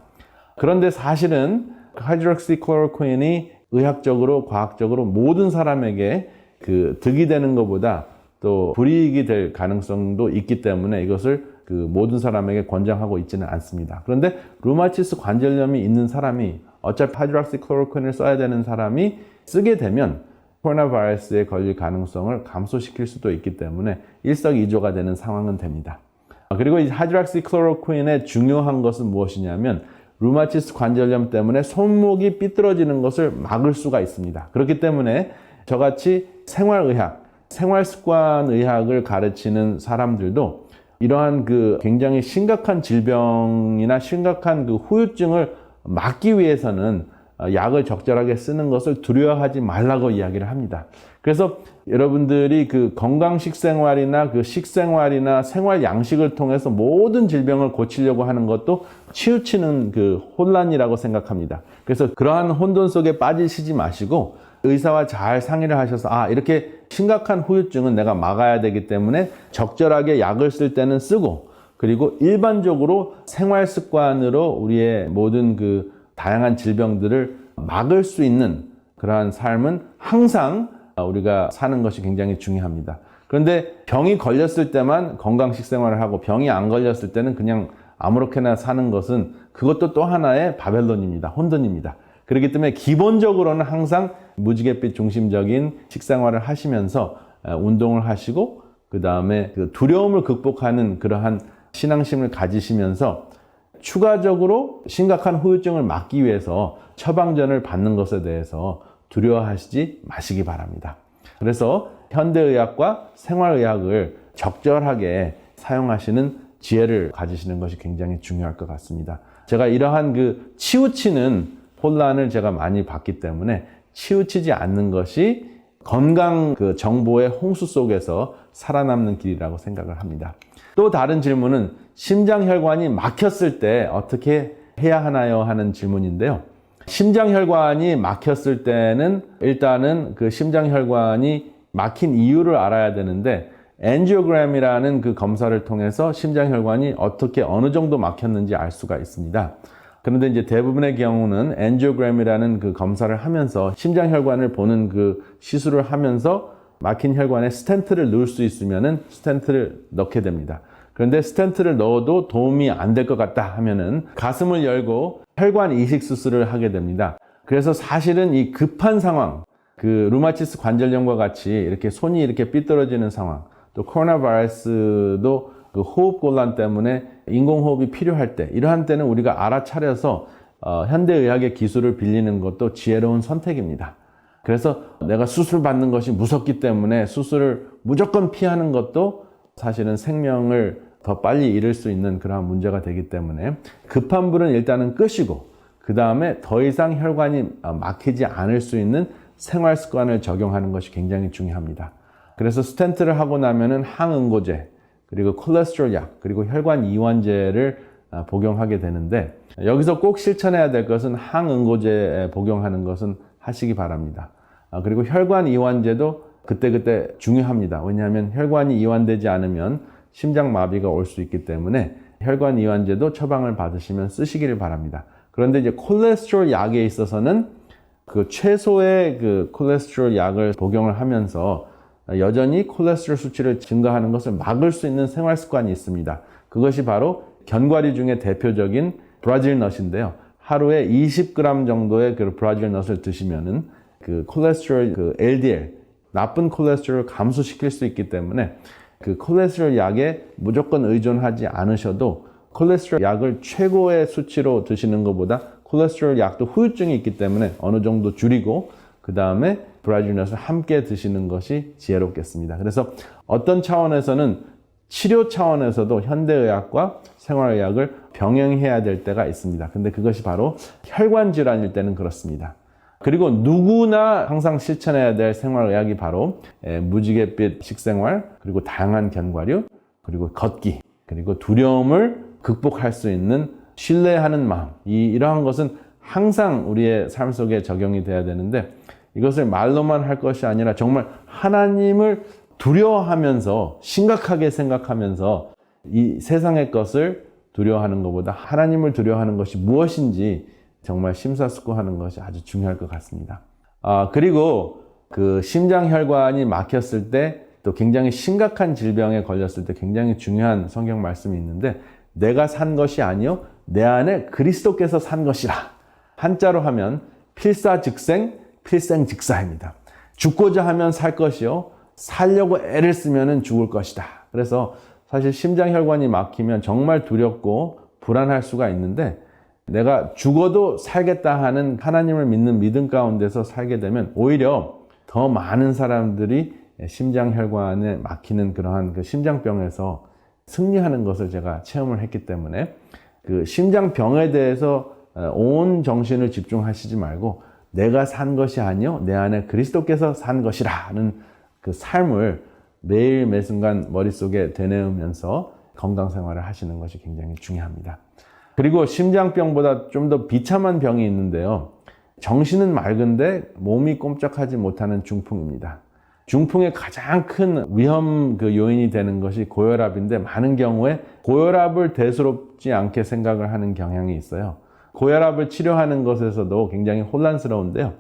그런데 사실은 하이드록시클로로퀸이 의학적으로, 과학적으로 모든 사람에게 그 득이 되는 것보다 또 불이익이 될 가능성도 있기 때문에 이것을 그 모든 사람에게 권장하고 있지는 않습니다. 그런데 루마티스 관절염이 있는 사람이 어차피 하이드록시클로로퀸을 써야 되는 사람이 쓰게 되면 코로나 바이러스에 걸릴 가능성을 감소시킬 수도 있기 때문에 일석이조가 되는 상황은 됩니다. 그리고 이 하이드록시클로로퀸의 중요한 것은 무엇이냐면 루마티스 관절염 때문에 손목이 삐뚤어지는 것을 막을 수가 있습니다. 그렇기 때문에 저같이 생활의학, 생활습관의학을 가르치는 사람들도 이러한 그 굉장히 심각한 질병이나 심각한 그 후유증을 막기 위해서는 약을 적절하게 쓰는 것을 두려워하지 말라고 이야기를 합니다. 그래서 여러분들이 그 건강 식생활이나 그 식생활이나 생활 양식을 통해서 모든 질병을 고치려고 하는 것도 치우치는 그 혼란이라고 생각합니다. 그래서 그러한 혼돈 속에 빠지시지 마시고 의사와 잘 상의를 하셔서 이렇게 심각한 후유증은 내가 막아야 되기 때문에 적절하게 약을 쓸 때는 쓰고, 그리고 일반적으로 생활 습관으로 우리의 모든 그 다양한 질병들을 막을 수 있는 그러한 삶은 항상 우리가 사는 것이 굉장히 중요합니다. 그런데 병이 걸렸을 때만 건강식 생활을 하고 병이 안 걸렸을 때는 그냥 아무렇게나 사는 것은 그것도 또 하나의 바벨론입니다. 혼돈입니다. 그렇기 때문에 기본적으로는 항상 무지갯빛 중심적인 식생활을 하시면서 운동을 하시고, 그 다음에 그 두려움을 극복하는 그러한 신앙심을 가지시면서 추가적으로 심각한 후유증을 막기 위해서 처방전을 받는 것에 대해서 두려워하시지 마시기 바랍니다. 그래서 현대의학과 생활의학을 적절하게 사용하시는 지혜를 가지시는 것이 굉장히 중요할 것 같습니다. 제가 이러한 그 치우치는 혼란을 제가 많이 봤기 때문에 치우치지 않는 것이 건강 그 정보의 홍수 속에서 살아남는 길이라고 생각을 합니다. 또 다른 질문은 심장혈관이 막혔을 때 어떻게 해야 하나요? 하는 질문인데요. 심장혈관이 막혔을 때는 일단은 그 심장혈관이 막힌 이유를 알아야 되는데 엔지오그램이라는 그 검사를 통해서 심장혈관이 어떻게 어느 정도 막혔는지 알 수가 있습니다. 그런데 이제 대부분의 경우는 엔지오그램이라는 그 검사를 하면서 심장혈관을 보는 그 시술을 하면서 막힌 혈관에 스텐트를 넣을 수 있으면은 스텐트를 넣게 됩니다. 그런데 스텐트를 넣어도 도움이 안 될 것 같다 하면은 가슴을 열고 혈관 이식 수술을 하게 됩니다. 그래서 사실은 이 급한 상황, 그 루마티스 관절염과 같이 이렇게 손이 이렇게 삐뚤어지는 상황, 또 코로나 바이러스도 그 호흡곤란 때문에 인공호흡이 필요할 때, 이러한 때는 우리가 알아차려서 현대의학의 기술을 빌리는 것도 지혜로운 선택입니다. 그래서 내가 수술 받는 것이 무섭기 때문에 수술을 무조건 피하는 것도 사실은 생명을 더 빨리 잃을 수 있는 그러한 문제가 되기 때문에 급한 불은 일단은 끄시고 그 다음에 더 이상 혈관이 막히지 않을 수 있는 생활 습관을 적용하는 것이 굉장히 중요합니다. 그래서 스텐트를 하고 나면은 항응고제, 그리고 콜레스테롤 약, 그리고 혈관 이완제를 복용하게 되는데 여기서 꼭 실천해야 될 것은 항응고제 복용하는 것은 하시기 바랍니다. 그리고 혈관 이완제도 그때그때 중요합니다. 왜냐하면 혈관이 이완되지 않으면 심장마비가 올 수 있기 때문에 혈관 이완제도 처방을 받으시면 쓰시기를 바랍니다. 그런데 이제 콜레스테롤 약에 있어서는 그 최소의 그 콜레스테롤 약을 복용을 하면서 여전히 콜레스테롤 수치를 증가하는 것을 막을 수 있는 생활 습관이 있습니다. 그것이 바로 견과류 중에 대표적인 브라질넛인데요. 하루에 20g 정도의 그 브라질넛을 드시면은 그 콜레스테롤 그 LDL, 나쁜 콜레스테롤을 감소시킬 수 있기 때문에 그 콜레스테롤 약에 무조건 의존하지 않으셔도 콜레스테롤 약을 최고의 수치로 드시는 것보다 콜레스테롤 약도 후유증이 있기 때문에 어느 정도 줄이고 그 다음에 브라질넛을 함께 드시는 것이 지혜롭겠습니다. 그래서 어떤 차원에서는 치료 차원에서도 현대의학과 생활의학을 병행해야 될 때가 있습니다. 근데 그것이 바로 혈관 질환일 때는 그렇습니다. 그리고 누구나 항상 실천해야 될 생활의학이 바로 무지갯빛 식생활, 그리고 다양한 견과류, 그리고 걷기, 그리고 두려움을 극복할 수 있는 신뢰하는 마음. 이러한 것은 항상 우리의 삶 속에 적용이 돼야 되는데 이것을 말로만 할 것이 아니라 정말 하나님을 두려워하면서 심각하게 생각하면서 이 세상의 것을 두려워하는 것보다 하나님을 두려워하는 것이 무엇인지 정말 심사숙고하는 것이 아주 중요할 것 같습니다. 그리고 그 심장혈관이 막혔을 때 또 굉장히 심각한 질병에 걸렸을 때 굉장히 중요한 성경 말씀이 있는데 내가 산 것이 아니요 내 안에 그리스도께서 산 것이라. 한자로 하면 필사즉생, 필생즉사입니다. 죽고자 하면 살 것이요 살려고 애를 쓰면 죽을 것이다. 그래서 사실 심장혈관이 막히면 정말 두렵고 불안할 수가 있는데 내가 죽어도 살겠다 하는 하나님을 믿는 믿음 가운데서 살게 되면 오히려 더 많은 사람들이 심장혈관에 막히는 그러한 그 심장병에서 승리하는 것을 제가 체험을 했기 때문에 그 심장병에 대해서 온 정신을 집중하시지 말고 내가 산 것이 아니요 내 안에 그리스도께서 산 것이라는 그 삶을 매일 매순간 머릿속에 되뇌우면서 건강 생활을 하시는 것이 굉장히 중요합니다. 그리고 심장병보다 좀 더 비참한 병이 있는데요. 정신은 맑은데 몸이 꼼짝하지 못하는 중풍입니다. 중풍의 가장 큰 위험 그 요인이 되는 것이 고혈압인데 많은 경우에 고혈압을 대수롭지 않게 생각을 하는 경향이 있어요. 고혈압을 치료하는 것에서도 굉장히 혼란스러운데요.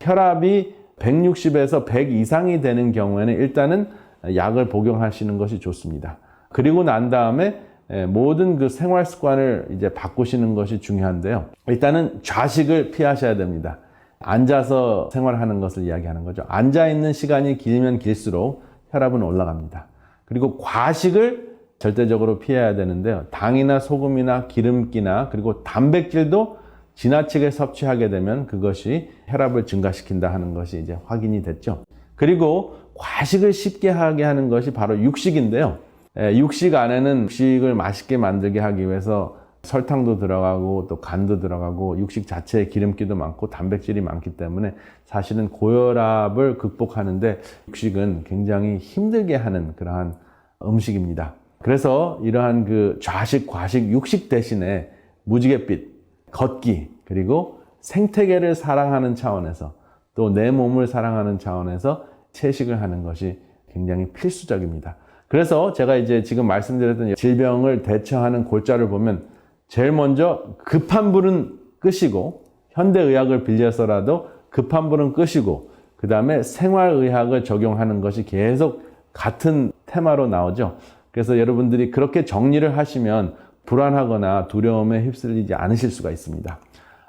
혈압이 160에서 100 이상이 되는 경우에는 일단은 약을 복용하시는 것이 좋습니다. 그리고 난 다음에 모든 그 생활 습관을 이제 바꾸시는 것이 중요한데요. 일단은 좌식을 피하셔야 됩니다. 앉아서 생활하는 것을 이야기하는 거죠. 앉아 있는 시간이 길면 길수록 혈압은 올라갑니다. 그리고 과식을 절대적으로 피해야 되는데요. 당이나 소금이나 기름기나 그리고 단백질도 지나치게 섭취하게 되면 그것이 혈압을 증가시킨다 하는 것이 이제 확인이 됐죠. 그리고 과식을 쉽게 하게 하는 것이 바로 육식인데요. 육식 안에는 육식을 맛있게 만들게 하기 위해서 설탕도 들어가고 또 간도 들어가고 육식 자체에 기름기도 많고 단백질이 많기 때문에 사실은 고혈압을 극복하는데 육식은 굉장히 힘들게 하는 그러한 음식입니다. 그래서 이러한 그 좌식, 과식, 육식 대신에 무지갯빛, 걷기, 그리고 생태계를 사랑하는 차원에서 또 내 몸을 사랑하는 차원에서 채식을 하는 것이 굉장히 필수적입니다. 그래서 제가 이제 지금 말씀드렸던 질병을 대처하는 골자를 보면 제일 먼저 급한 불은 끄시고 현대의학을 빌려서라도 급한 불은 끄시고 그 다음에 생활의학을 적용하는 것이 계속 같은 테마로 나오죠. 그래서 여러분들이 그렇게 정리를 하시면 불안하거나 두려움에 휩쓸리지 않으실 수가 있습니다.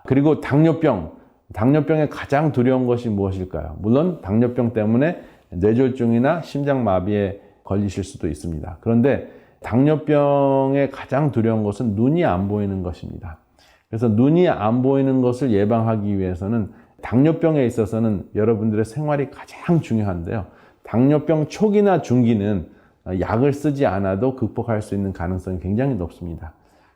그리고 당뇨병의 가장 두려운 것이 무엇일까요? 물론 당뇨병 때문에 뇌졸중이나 심장마비에 걸리실 수도 있습니다. 그런데 당뇨병의 가장 두려운 것은 눈이 안 보이는 것입니다. 그래서 눈이 안 보이는 것을 예방하기 위해서는 당뇨병에 있어서는 여러분들의 생활이 가장 중요한데요. 당뇨병 초기나 중기는 약을 쓰지 않아도 극복할 수 있는 가능성이 굉장히 높습니다.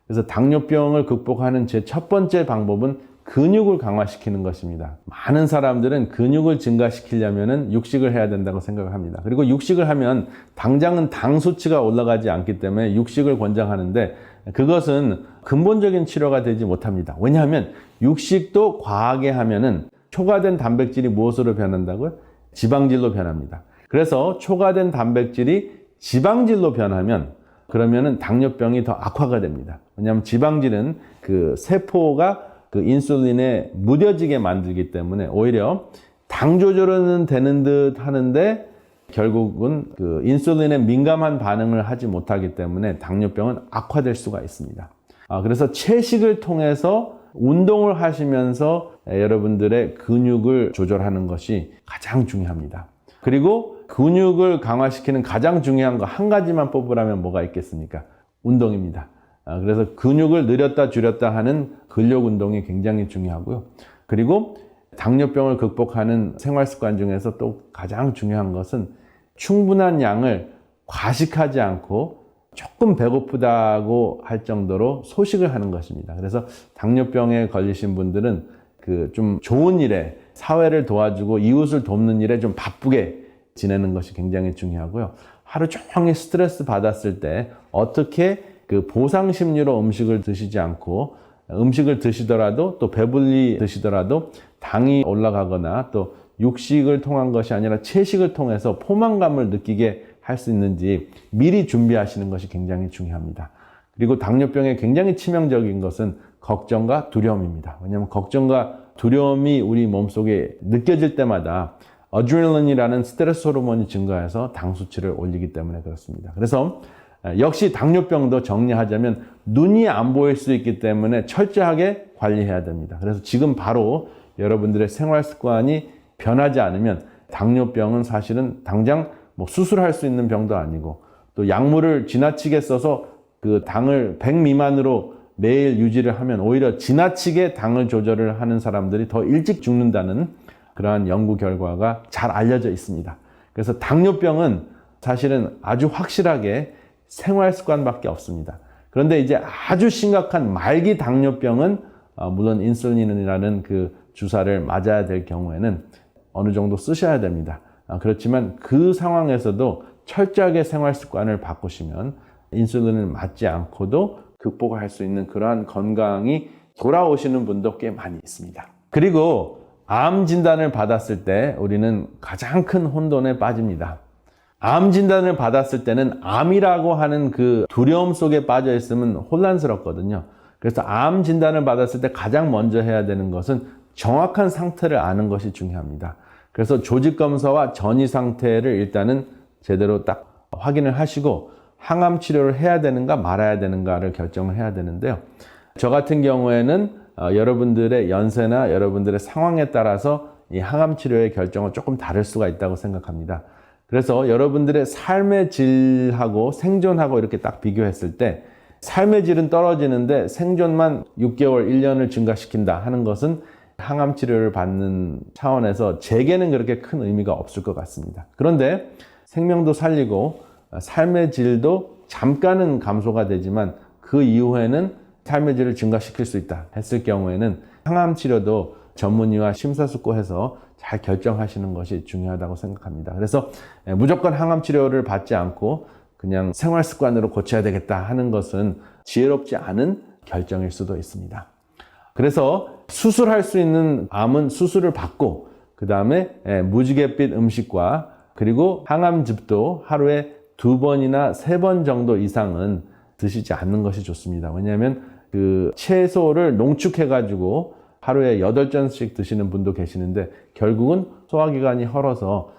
그래서 당뇨병을 극복하는 제 첫 번째 방법은 근육을 강화시키는 것입니다. 많은 사람들은 근육을 증가시키려면 육식을 해야 된다고 생각을 합니다. 그리고 육식을 하면 당장은 당 수치가 올라가지 않기 때문에 육식을 권장하는데 그것은 근본적인 치료가 되지 못합니다. 왜냐하면 육식도 과하게 하면은 초과된 단백질이 무엇으로 변한다고요? 지방질로 변합니다. 그래서 초과된 단백질이 지방질로 변하면 그러면은 당뇨병이 더 악화가 됩니다. 왜냐하면 지방질은 그 세포가 그 인슐린에 무뎌지게 만들기 때문에 오히려 당 조절은 되는 듯 하는데 결국은 그 인슐린에 민감한 반응을 하지 못하기 때문에 당뇨병은 악화될 수가 있습니다. 그래서 채식을 통해서 운동을 하시면서 여러분들의 근육을 조절하는 것이 가장 중요합니다. 그리고 근육을 강화시키는 가장 중요한 거 한 가지만 뽑으라면 뭐가 있겠습니까? 운동입니다. 그래서 근육을 늘렸다 줄였다 하는 근력 운동이 굉장히 중요하고요. 그리고 당뇨병을 극복하는 생활 습관 중에서 또 가장 중요한 것은 충분한 양을 과식하지 않고 조금 배고프다고 할 정도로 소식을 하는 것입니다. 그래서 당뇨병에 걸리신 분들은 그 좀 좋은 일에 사회를 도와주고 이웃을 돕는 일에 좀 바쁘게 지내는 것이 굉장히 중요하고요. 하루 종일 스트레스 받았을 때 어떻게 그 보상 심리로 음식을 드시지 않고 음식을 드시더라도 또 배불리 드시더라도 당이 올라가거나 또 육식을 통한 것이 아니라 채식을 통해서 포만감을 느끼게 할 수 있는지 미리 준비하시는 것이 굉장히 중요합니다. 그리고 당뇨병에 굉장히 치명적인 것은 걱정과 두려움입니다. 왜냐하면 걱정과 두려움이 우리 몸속에 느껴질 때마다 어드레날린이라는 스트레스 호르몬이 증가해서 당 수치를 올리기 때문에 그렇습니다. 그래서 역시 당뇨병도 정리하자면 눈이 안 보일 수 있기 때문에 철저하게 관리해야 됩니다. 그래서 지금 바로 여러분들의 생활 습관이 변하지 않으면 당뇨병은 사실은 당장 뭐 수술할 수 있는 병도 아니고 또 약물을 지나치게 써서 그 당을 100 미만으로 매일 유지를 하면 오히려 지나치게 당을 조절을 하는 사람들이 더 일찍 죽는다는 그러한 연구 결과가 잘 알려져 있습니다. 그래서 당뇨병은 사실은 아주 확실하게 생활 습관밖에 없습니다. 그런데 이제 아주 심각한 말기 당뇨병은 물론 인슐린이라는 그 주사를 맞아야 될 경우에는 어느 정도 쓰셔야 됩니다. 그렇지만 그 상황에서도 철저하게 생활 습관을 바꾸시면 인슐린을 맞지 않고도 극복할 수 있는 그러한 건강이 돌아오시는 분도 꽤 많이 있습니다. 그리고 암 진단을 받았을 때 우리는 가장 큰 혼돈에 빠집니다. 암 진단을 받았을 때는 암이라고 하는 그 두려움 속에 빠져 있으면 혼란스럽거든요. 그래서 암 진단을 받았을 때 가장 먼저 해야 되는 것은 정확한 상태를 아는 것이 중요합니다. 그래서 조직 검사와 전이 상태를 일단은 제대로 딱 확인을 하시고 항암 치료를 해야 되는가 말아야 되는가를 결정을 해야 되는데요. 저 같은 경우에는 여러분들의 연세나 여러분들의 상황에 따라서 이 항암 치료의 결정은 조금 다를 수가 있다고 생각합니다. 그래서 여러분들의 삶의 질하고 생존하고 이렇게 딱 비교했을 때 삶의 질은 떨어지는데 생존만 6개월, 1년을 증가시킨다 하는 것은 항암 치료를 받는 차원에서 제게는 그렇게 큰 의미가 없을 것 같습니다. 그런데 생명도 살리고 삶의 질도 잠깐은 감소가 되지만 그 이후에는 삶의 질을 증가시킬 수 있다 했을 경우에는 항암 치료도 전문의와 심사숙고해서 잘 결정하시는 것이 중요하다고 생각합니다. 그래서 무조건 항암 치료를 받지 않고 그냥 생활 습관으로 고쳐야 되겠다 하는 것은 지혜롭지 않은 결정일 수도 있습니다. 그래서 수술할 수 있는 암은 수술을 받고 그 다음에 무지갯빛 음식과 그리고 항암즙도 하루에 2번이나 3번 정도 이상은 드시지 않는 것이 좋습니다. 왜냐하면 그 채소를 농축해가지고 하루에 8잔씩 드시는 분도 계시는데 결국은 소화기관이 헐어서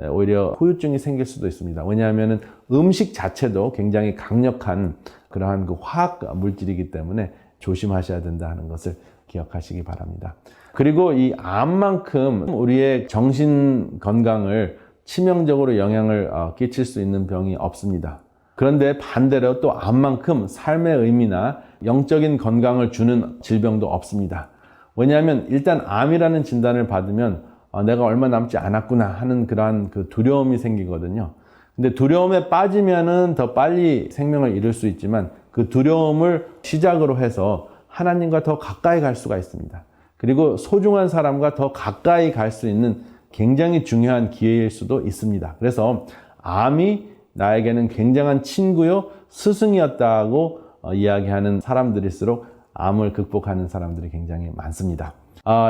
오히려 후유증이 생길 수도 있습니다. 왜냐하면 음식 자체도 굉장히 강력한 그러한 그 화학 물질이기 때문에 조심하셔야 된다 하는 것을 기억하시기 바랍니다. 그리고 이 암만큼 우리의 정신 건강을 치명적으로 영향을 끼칠 수 있는 병이 없습니다. 그런데 반대로 또 암만큼 삶의 의미나 영적인 건강을 주는 질병도 없습니다. 왜냐하면 일단 암이라는 진단을 받으면 내가 얼마 남지 않았구나 하는 그러한 그 두려움이 생기거든요. 근데 두려움에 빠지면은 더 빨리 생명을 잃을 수 있지만 그 두려움을 시작으로 해서 하나님과 더 가까이 갈 수가 있습니다. 그리고 소중한 사람과 더 가까이 갈 수 있는 굉장히 중요한 기회일 수도 있습니다. 그래서 암이 나에게는 굉장한 친구요, 스승이었다고 이야기하는 사람들일수록 암을 극복하는 사람들이 굉장히 많습니다.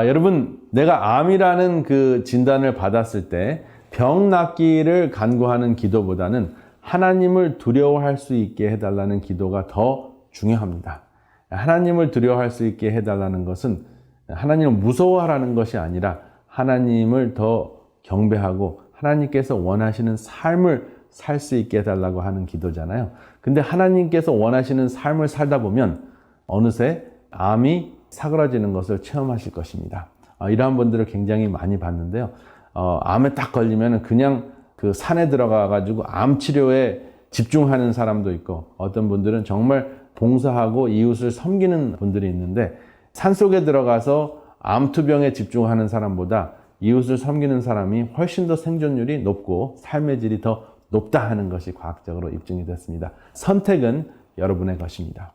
여러분, 내가 암이라는 그 진단을 받았을 때 병 낫기를 간구하는 기도보다는 하나님을 두려워할 수 있게 해달라는 기도가 더 중요합니다. 하나님을 두려워할 수 있게 해달라는 것은 하나님을 무서워하라는 것이 아니라 하나님을 더 경배하고 하나님께서 원하시는 삶을 살 수 있게 해달라고 하는 기도잖아요. 근데 하나님께서 원하시는 삶을 살다 보면 어느새 암이 사그라지는 것을 체험하실 것입니다. 이러한 분들을 굉장히 많이 봤는데요. 암에 딱 걸리면 그냥 그 산에 들어가가지고 암 치료에 집중하는 사람도 있고 어떤 분들은 정말 봉사하고 이웃을 섬기는 분들이 있는데 산속에 들어가서 암투병에 집중하는 사람보다 이웃을 섬기는 사람이 훨씬 더 생존율이 높고 삶의 질이 더 높다 하는 것이 과학적으로 입증이 됐습니다. 선택은 여러분의 것입니다.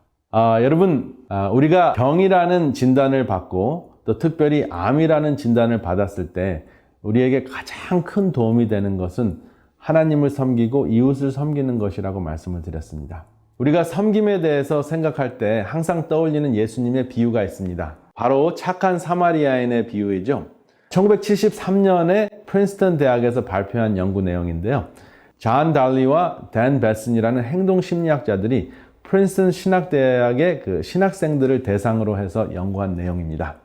여러분, 우리가 병이라는 진단을 받고 또 특별히 암이라는 진단을 받았을 때 우리에게 가장 큰 도움이 되는 것은 하나님을 섬기고 이웃을 섬기는 것이라고 말씀을 드렸습니다. 우리가 섬김에 대해서 생각할 때 항상 떠올리는 예수님의 비유가 있습니다. 바로 착한 사마리아인의 비유이죠. 1973년에 프린스턴 대학에서 발표한 연구 내용인데요. 존 달리와 댄 베슨이라는 행동심리학자들이 프린스턴 신학대학의 그 신학생들을 대상으로 해서 연구한 내용입니다.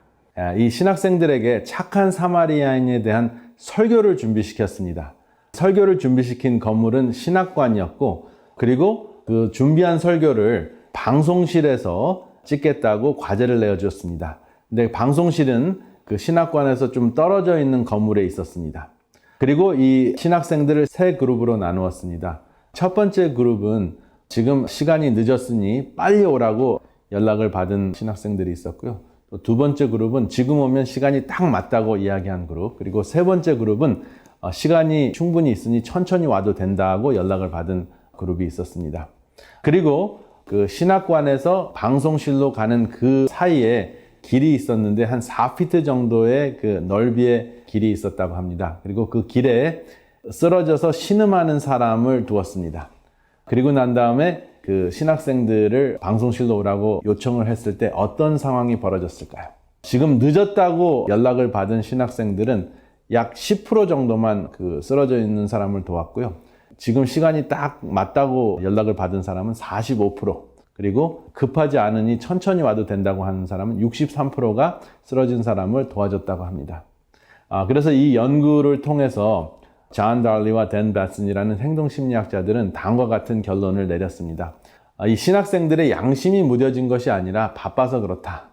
이 신학생들에게 착한 사마리아인에 대한 설교를 준비시켰습니다. 설교를 준비시킨 건물은 신학관이었고 그리고 그 준비한 설교를 방송실에서 찍겠다고 과제를 내어줬습니다. 근데 방송실은 그 신학관에서 좀 떨어져 있는 건물에 있었습니다. 그리고 이 신학생들을 3그룹으로 나누었습니다. 첫 번째 그룹은 지금 시간이 늦었으니 빨리 오라고 연락을 받은 신학생들이 있었고요. 또 2번째 그룹은 지금 오면 시간이 딱 맞다고 이야기한 그룹, 그리고 3번째 그룹은 시간이 충분히 있으니 천천히 와도 된다고 연락을 받은 그룹이 있었습니다. 그리고 그 신학관에서 방송실로 가는 그 사이에 길이 있었는데 한 4피트 정도의 그 넓이의 길이 있었다고 합니다. 그리고 그 길에 쓰러져서 신음하는 사람을 두었습니다. 그리고 난 다음에 그 신학생들을 방송실로 오라고 요청을 했을 때 어떤 상황이 벌어졌을까요? 지금 늦었다고 연락을 받은 신학생들은 약 10% 정도만 그 쓰러져 있는 사람을 도왔고요. 지금 시간이 딱 맞다고 연락을 받은 사람은 45%, 그리고 급하지 않으니 천천히 와도 된다고 하는 사람은 63%가 쓰러진 사람을 도와줬다고 합니다. 그래서 이 연구를 통해서 존 달리와 댄 베슨이라는 행동심리학자들은 다음과 같은 결론을 내렸습니다. 이 신학생들의 양심이 무뎌진 것이 아니라 바빠서 그렇다.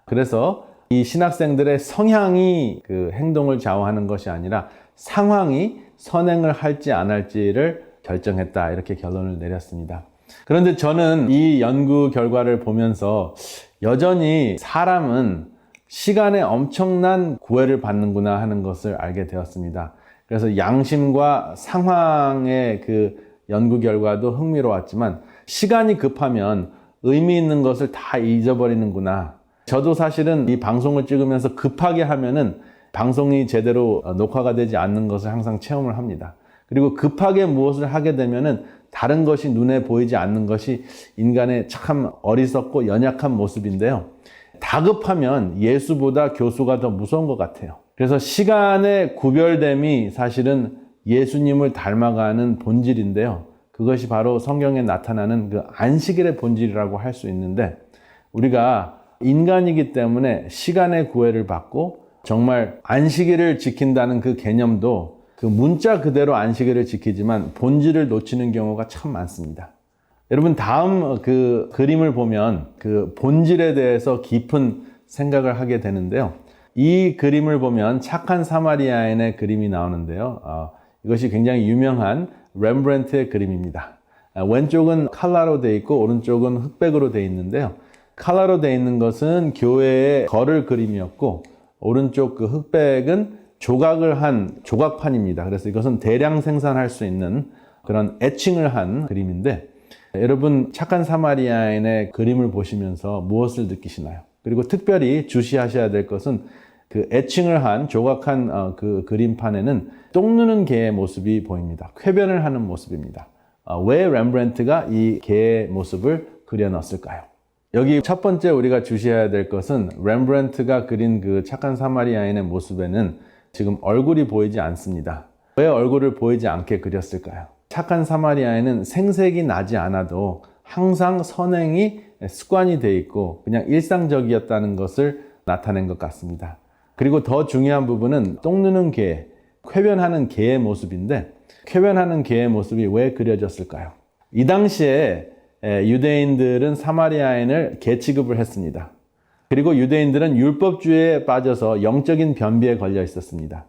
그래서 이 신학생들의 성향이 그 행동을 좌우하는 것이 아니라 상황이 선행을 할지 안 할지를 결정했다. 이렇게 결론을 내렸습니다. 그런데 저는 이 연구 결과를 보면서 여전히 사람은 시간에 엄청난 구애를 받는구나 하는 것을 알게 되었습니다. 그래서 양심과 상황의 그 연구 결과도 흥미로웠지만 시간이 급하면 의미 있는 것을 다 잊어버리는구나. 저도 사실은 이 방송을 찍으면서 급하게 하면은 방송이 제대로 녹화가 되지 않는 것을 항상 체험을 합니다. 그리고 급하게 무엇을 하게 되면은 다른 것이 눈에 보이지 않는 것이 인간의 참 어리석고 연약한 모습인데요. 다급하면 예수보다 교수가 더 무서운 것 같아요. 그래서 시간의 구별됨이 사실은 예수님을 닮아가는 본질인데요. 그것이 바로 성경에 나타나는 그 안식일의 본질이라고 할 수 있는데, 우리가 인간이기 때문에 시간의 구애를 받고 정말 안식일을 지킨다는 그 개념도 그 문자 그대로 안식일을 지키지만 본질을 놓치는 경우가 참 많습니다. 여러분, 다음 그 그림을 보면 그 본질에 대해서 깊은 생각을 하게 되는데요. 이 그림을 보면 착한 사마리아인의 그림이 나오는데요. 이것이 굉장히 유명한 렘브란트의 그림입니다. 왼쪽은 칼라로 되어 있고 오른쪽은 흑백으로 되어 있는데요. 칼라로 되어 있는 것은 교회의 거를 그림이었고, 오른쪽 그 흑백은 조각을 한 조각판입니다. 그래서 이것은 대량 생산할 수 있는 그런 애칭을 한 그림인데, 여러분 착한 사마리아인의 그림을 보시면서 무엇을 느끼시나요? 그리고 특별히 주시하셔야 될 것은 그 애칭을 한 조각한 그 그림판에는 똥 누는 개의 모습이 보입니다. 쾌변을 하는 모습입니다. 왜 렘브란트가 이 개의 모습을 그려놨을까요? 여기 첫 번째 우리가 주시해야 될 것은 렘브란트가 그린 그 착한 사마리아인의 모습에는 지금 얼굴이 보이지 않습니다. 왜 얼굴을 보이지 않게 그렸을까요? 착한 사마리아인은 생색이 나지 않아도 항상 선행이 습관이 돼 있고 그냥 일상적이었다는 것을 나타낸 것 같습니다. 그리고 더 중요한 부분은 똥 누는 개, 쾌변하는 개의 모습인데, 쾌변하는 개의 모습이 왜 그려졌을까요? 이 당시에 유대인들은 사마리아인을 개 취급을 했습니다. 그리고 유대인들은 율법주의에 빠져서 영적인 변비에 걸려 있었습니다.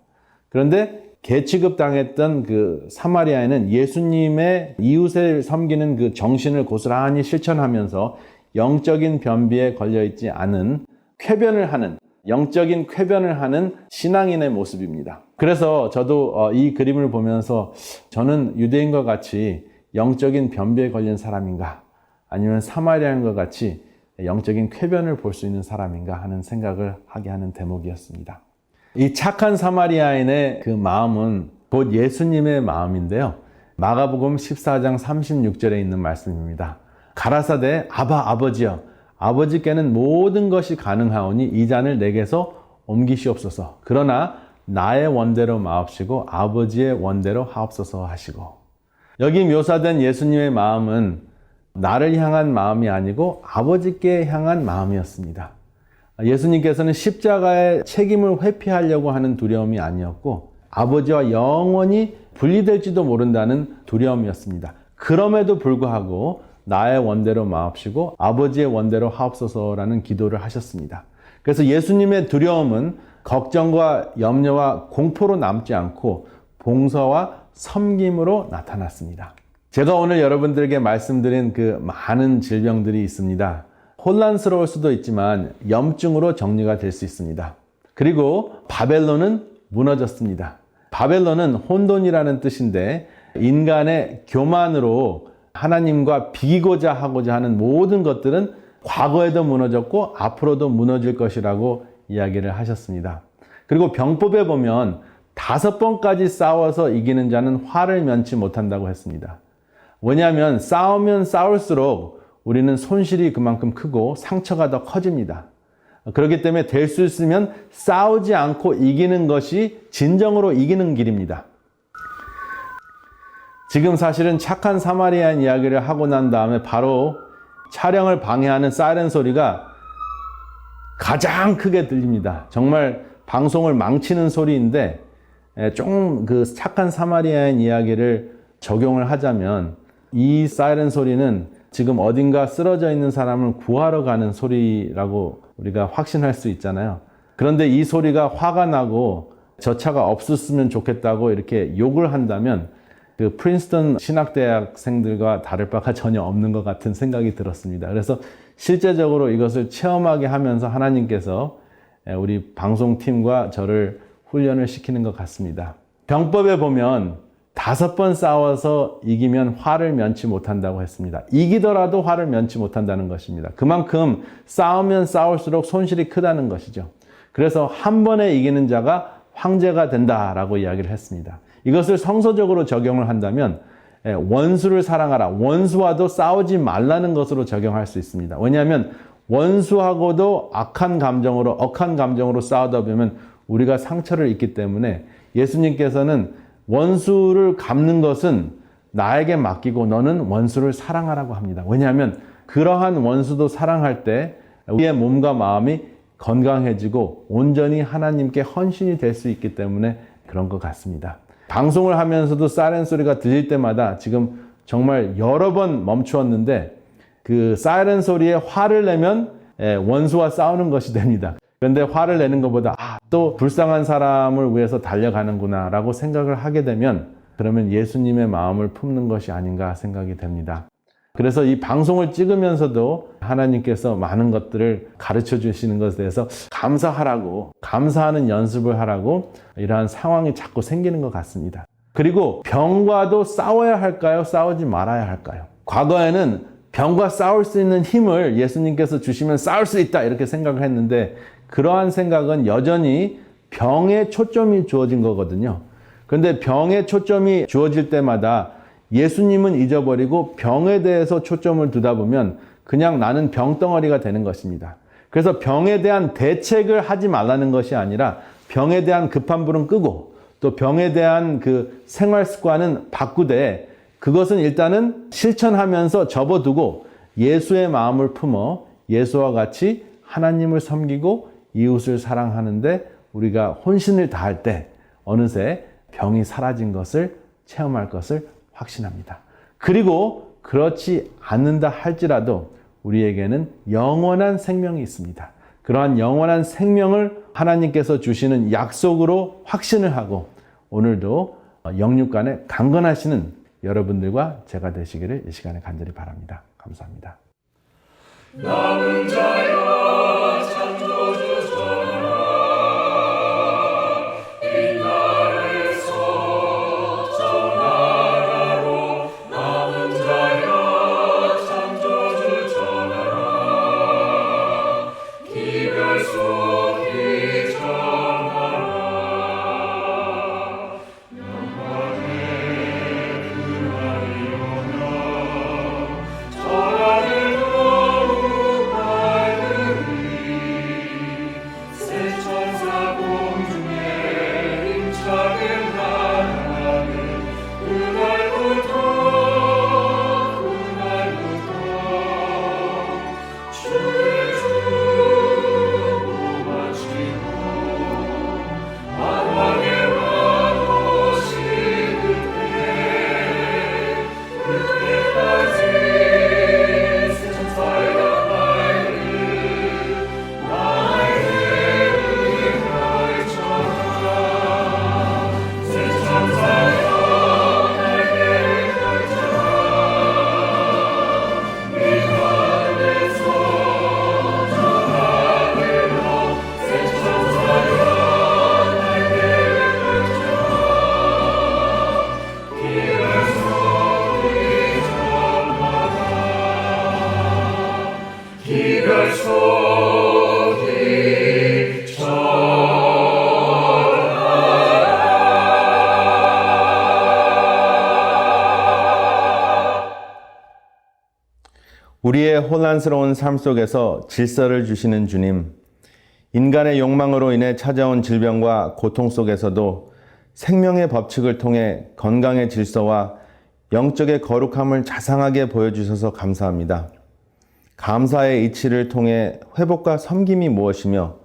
그런데 개 취급당했던 그 사마리아인은 예수님의 이웃을 섬기는 그 정신을 고스란히 실천하면서 영적인 변비에 걸려 있지 않은 쾌변을 하는, 영적인 쾌변을 하는 신앙인의 모습입니다. 그래서 저도 이 그림을 보면서 저는 유대인과 같이 영적인 변비에 걸린 사람인가, 아니면 사마리아인과 같이 영적인 쾌변을 볼 수 있는 사람인가 하는 생각을 하게 하는 대목이었습니다. 이 착한 사마리아인의 그 마음은 곧 예수님의 마음인데요. 마가복음 14장 36절에 있는 말씀입니다. 가라사대 아바 아버지여, 아버지께는 모든 것이 가능하오니 이 잔을 내게서 옮기시옵소서. 그러나 나의 원대로 마옵시고 아버지의 원대로 하옵소서 하시고. 여기 묘사된 예수님의 마음은 나를 향한 마음이 아니고 아버지께 향한 마음이었습니다. 예수님께서는 십자가의 책임을 회피하려고 하는 두려움이 아니었고 아버지와 영원히 분리될지도 모른다는 두려움이었습니다. 그럼에도 불구하고 나의 원대로 마옵시고 아버지의 원대로 하옵소서라는 기도를 하셨습니다. 그래서 예수님의 두려움은 걱정과 염려와 공포로 남지 않고 봉사와 섬김으로 나타났습니다. 제가 오늘 여러분들에게 말씀드린 그 많은 질병들이 있습니다. 혼란스러울 수도 있지만 염증으로 정리가 될 수 있습니다. 그리고 바벨론은 무너졌습니다. 바벨론은 혼돈이라는 뜻인데 인간의 교만으로 하나님과 비기고자 하고자 하는 모든 것들은 과거에도 무너졌고 앞으로도 무너질 것이라고 이야기를 하셨습니다. 그리고 병법에 보면 5번까지 싸워서 이기는 자는 화를 면치 못한다고 했습니다. 왜냐하면 싸우면 싸울수록 우리는 손실이 그만큼 크고 상처가 더 커집니다. 그렇기 때문에 될 수 있으면 싸우지 않고 이기는 것이 진정으로 이기는 길입니다. 지금 사실은 착한 사마리아인 이야기를 하고 난 다음에 바로 촬영을 방해하는 사이렌 소리가 가장 크게 들립니다. 정말 방송을 망치는 소리인데 좀 그 착한 사마리아인 이야기를 적용을 하자면 이 사이렌 소리는 지금 어딘가 쓰러져 있는 사람을 구하러 가는 소리라고 우리가 확신할 수 있잖아요. 그런데 이 소리가 화가 나고 저 차가 없었으면 좋겠다고 이렇게 욕을 한다면 그 프린스턴 신학대학생들과 다를 바가 전혀 없는 것 같은 생각이 들었습니다. 그래서 실제적으로 이것을 체험하게 하면서 하나님께서 우리 방송팀과 저를 훈련을 시키는 것 같습니다. 병법에 보면 5번 싸워서 이기면 화를 면치 못한다고 했습니다. 이기더라도 화를 면치 못한다는 것입니다. 그만큼 싸우면 싸울수록 손실이 크다는 것이죠. 그래서 한 번에 이기는 자가 황제가 된다라고 이야기를 했습니다. 이것을 성서적으로 적용을 한다면 원수를 사랑하라. 원수와도 싸우지 말라는 것으로 적용할 수 있습니다. 왜냐하면 원수하고도 억한 감정으로 싸우다 보면 우리가 상처를 입기 때문에 예수님께서는 원수를 갚는 것은 나에게 맡기고 너는 원수를 사랑하라고 합니다. 왜냐하면 그러한 원수도 사랑할 때 우리의 몸과 마음이 건강해지고 온전히 하나님께 헌신이 될 수 있기 때문에 그런 것 같습니다. 방송을 하면서도 사이렌 소리가 들릴 때마다 지금 정말 여러 번 멈추었는데 그 사이렌 소리에 화를 내면 원수와 싸우는 것이 됩니다. 그런데 화를 내는 것보다 또 불쌍한 사람을 위해서 달려가는구나 라고 생각을 하게 되면 그러면 예수님의 마음을 품는 것이 아닌가 생각이 됩니다. 그래서 이 방송을 찍으면서도 하나님께서 많은 것들을 가르쳐 주시는 것에 대해서 감사하라고, 감사하는 연습을 하라고 이러한 상황이 자꾸 생기는 것 같습니다. 그리고 병과도 싸워야 할까요? 싸우지 말아야 할까요? 과거에는 병과 싸울 수 있는 힘을 예수님께서 주시면 싸울 수 있다 이렇게 생각을 했는데 그러한 생각은 여전히 병에 초점이 주어진 거거든요. 그런데 병에 초점이 주어질 때마다 예수님은 잊어버리고 병에 대해서 초점을 두다 보면 그냥 나는 병덩어리가 되는 것입니다. 그래서 병에 대한 대책을 하지 말라는 것이 아니라 병에 대한 급한 불은 끄고 또 병에 대한 그 생활 습관은 바꾸되 그것은 일단은 실천하면서 접어두고 예수의 마음을 품어 예수와 같이 하나님을 섬기고 이웃을 사랑하는데 우리가 혼신을 다할 때 어느새 병이 사라진 것을 체험할 것을 확신합니다. 그리고 그렇지 않는다 할지라도 우리에게는 영원한 생명이 있습니다. 그러한 영원한 생명을 하나님께서 주시는 약속으로 확신을 하고 오늘도 영육간에 강건하시는 여러분들과 제가 되시기를 이 시간에 간절히 바랍니다. 감사합니다. 남은 자여 창조주 전하라 이 날에서 전하라로 남은 자여 창조주 전하라 기별 속이 전하라 영광의 그날이오나 전하를 우리의 혼란스러운 삶 속에서 질서를 주시는 주님, 인간의 욕망으로 인해 찾아온 질병과 고통 속에서도 생명의 법칙을 통해 건강의 질서와 영적의 거룩함을 자상하게 보여주셔서 감사합니다. 감사의 이치를 통해 회복과 섬김이 무엇이며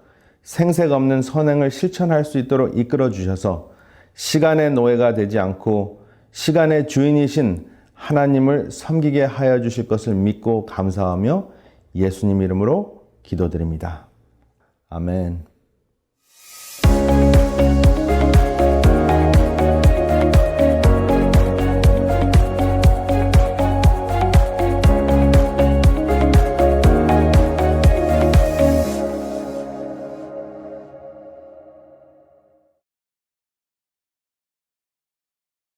생색 없는 선행을 실천할 수 있도록 이끌어 주셔서 시간의 노예가 되지 않고 시간의 주인이신 하나님을 섬기게 하여 주실 것을 믿고 감사하며 예수님 이름으로 기도드립니다. 아멘.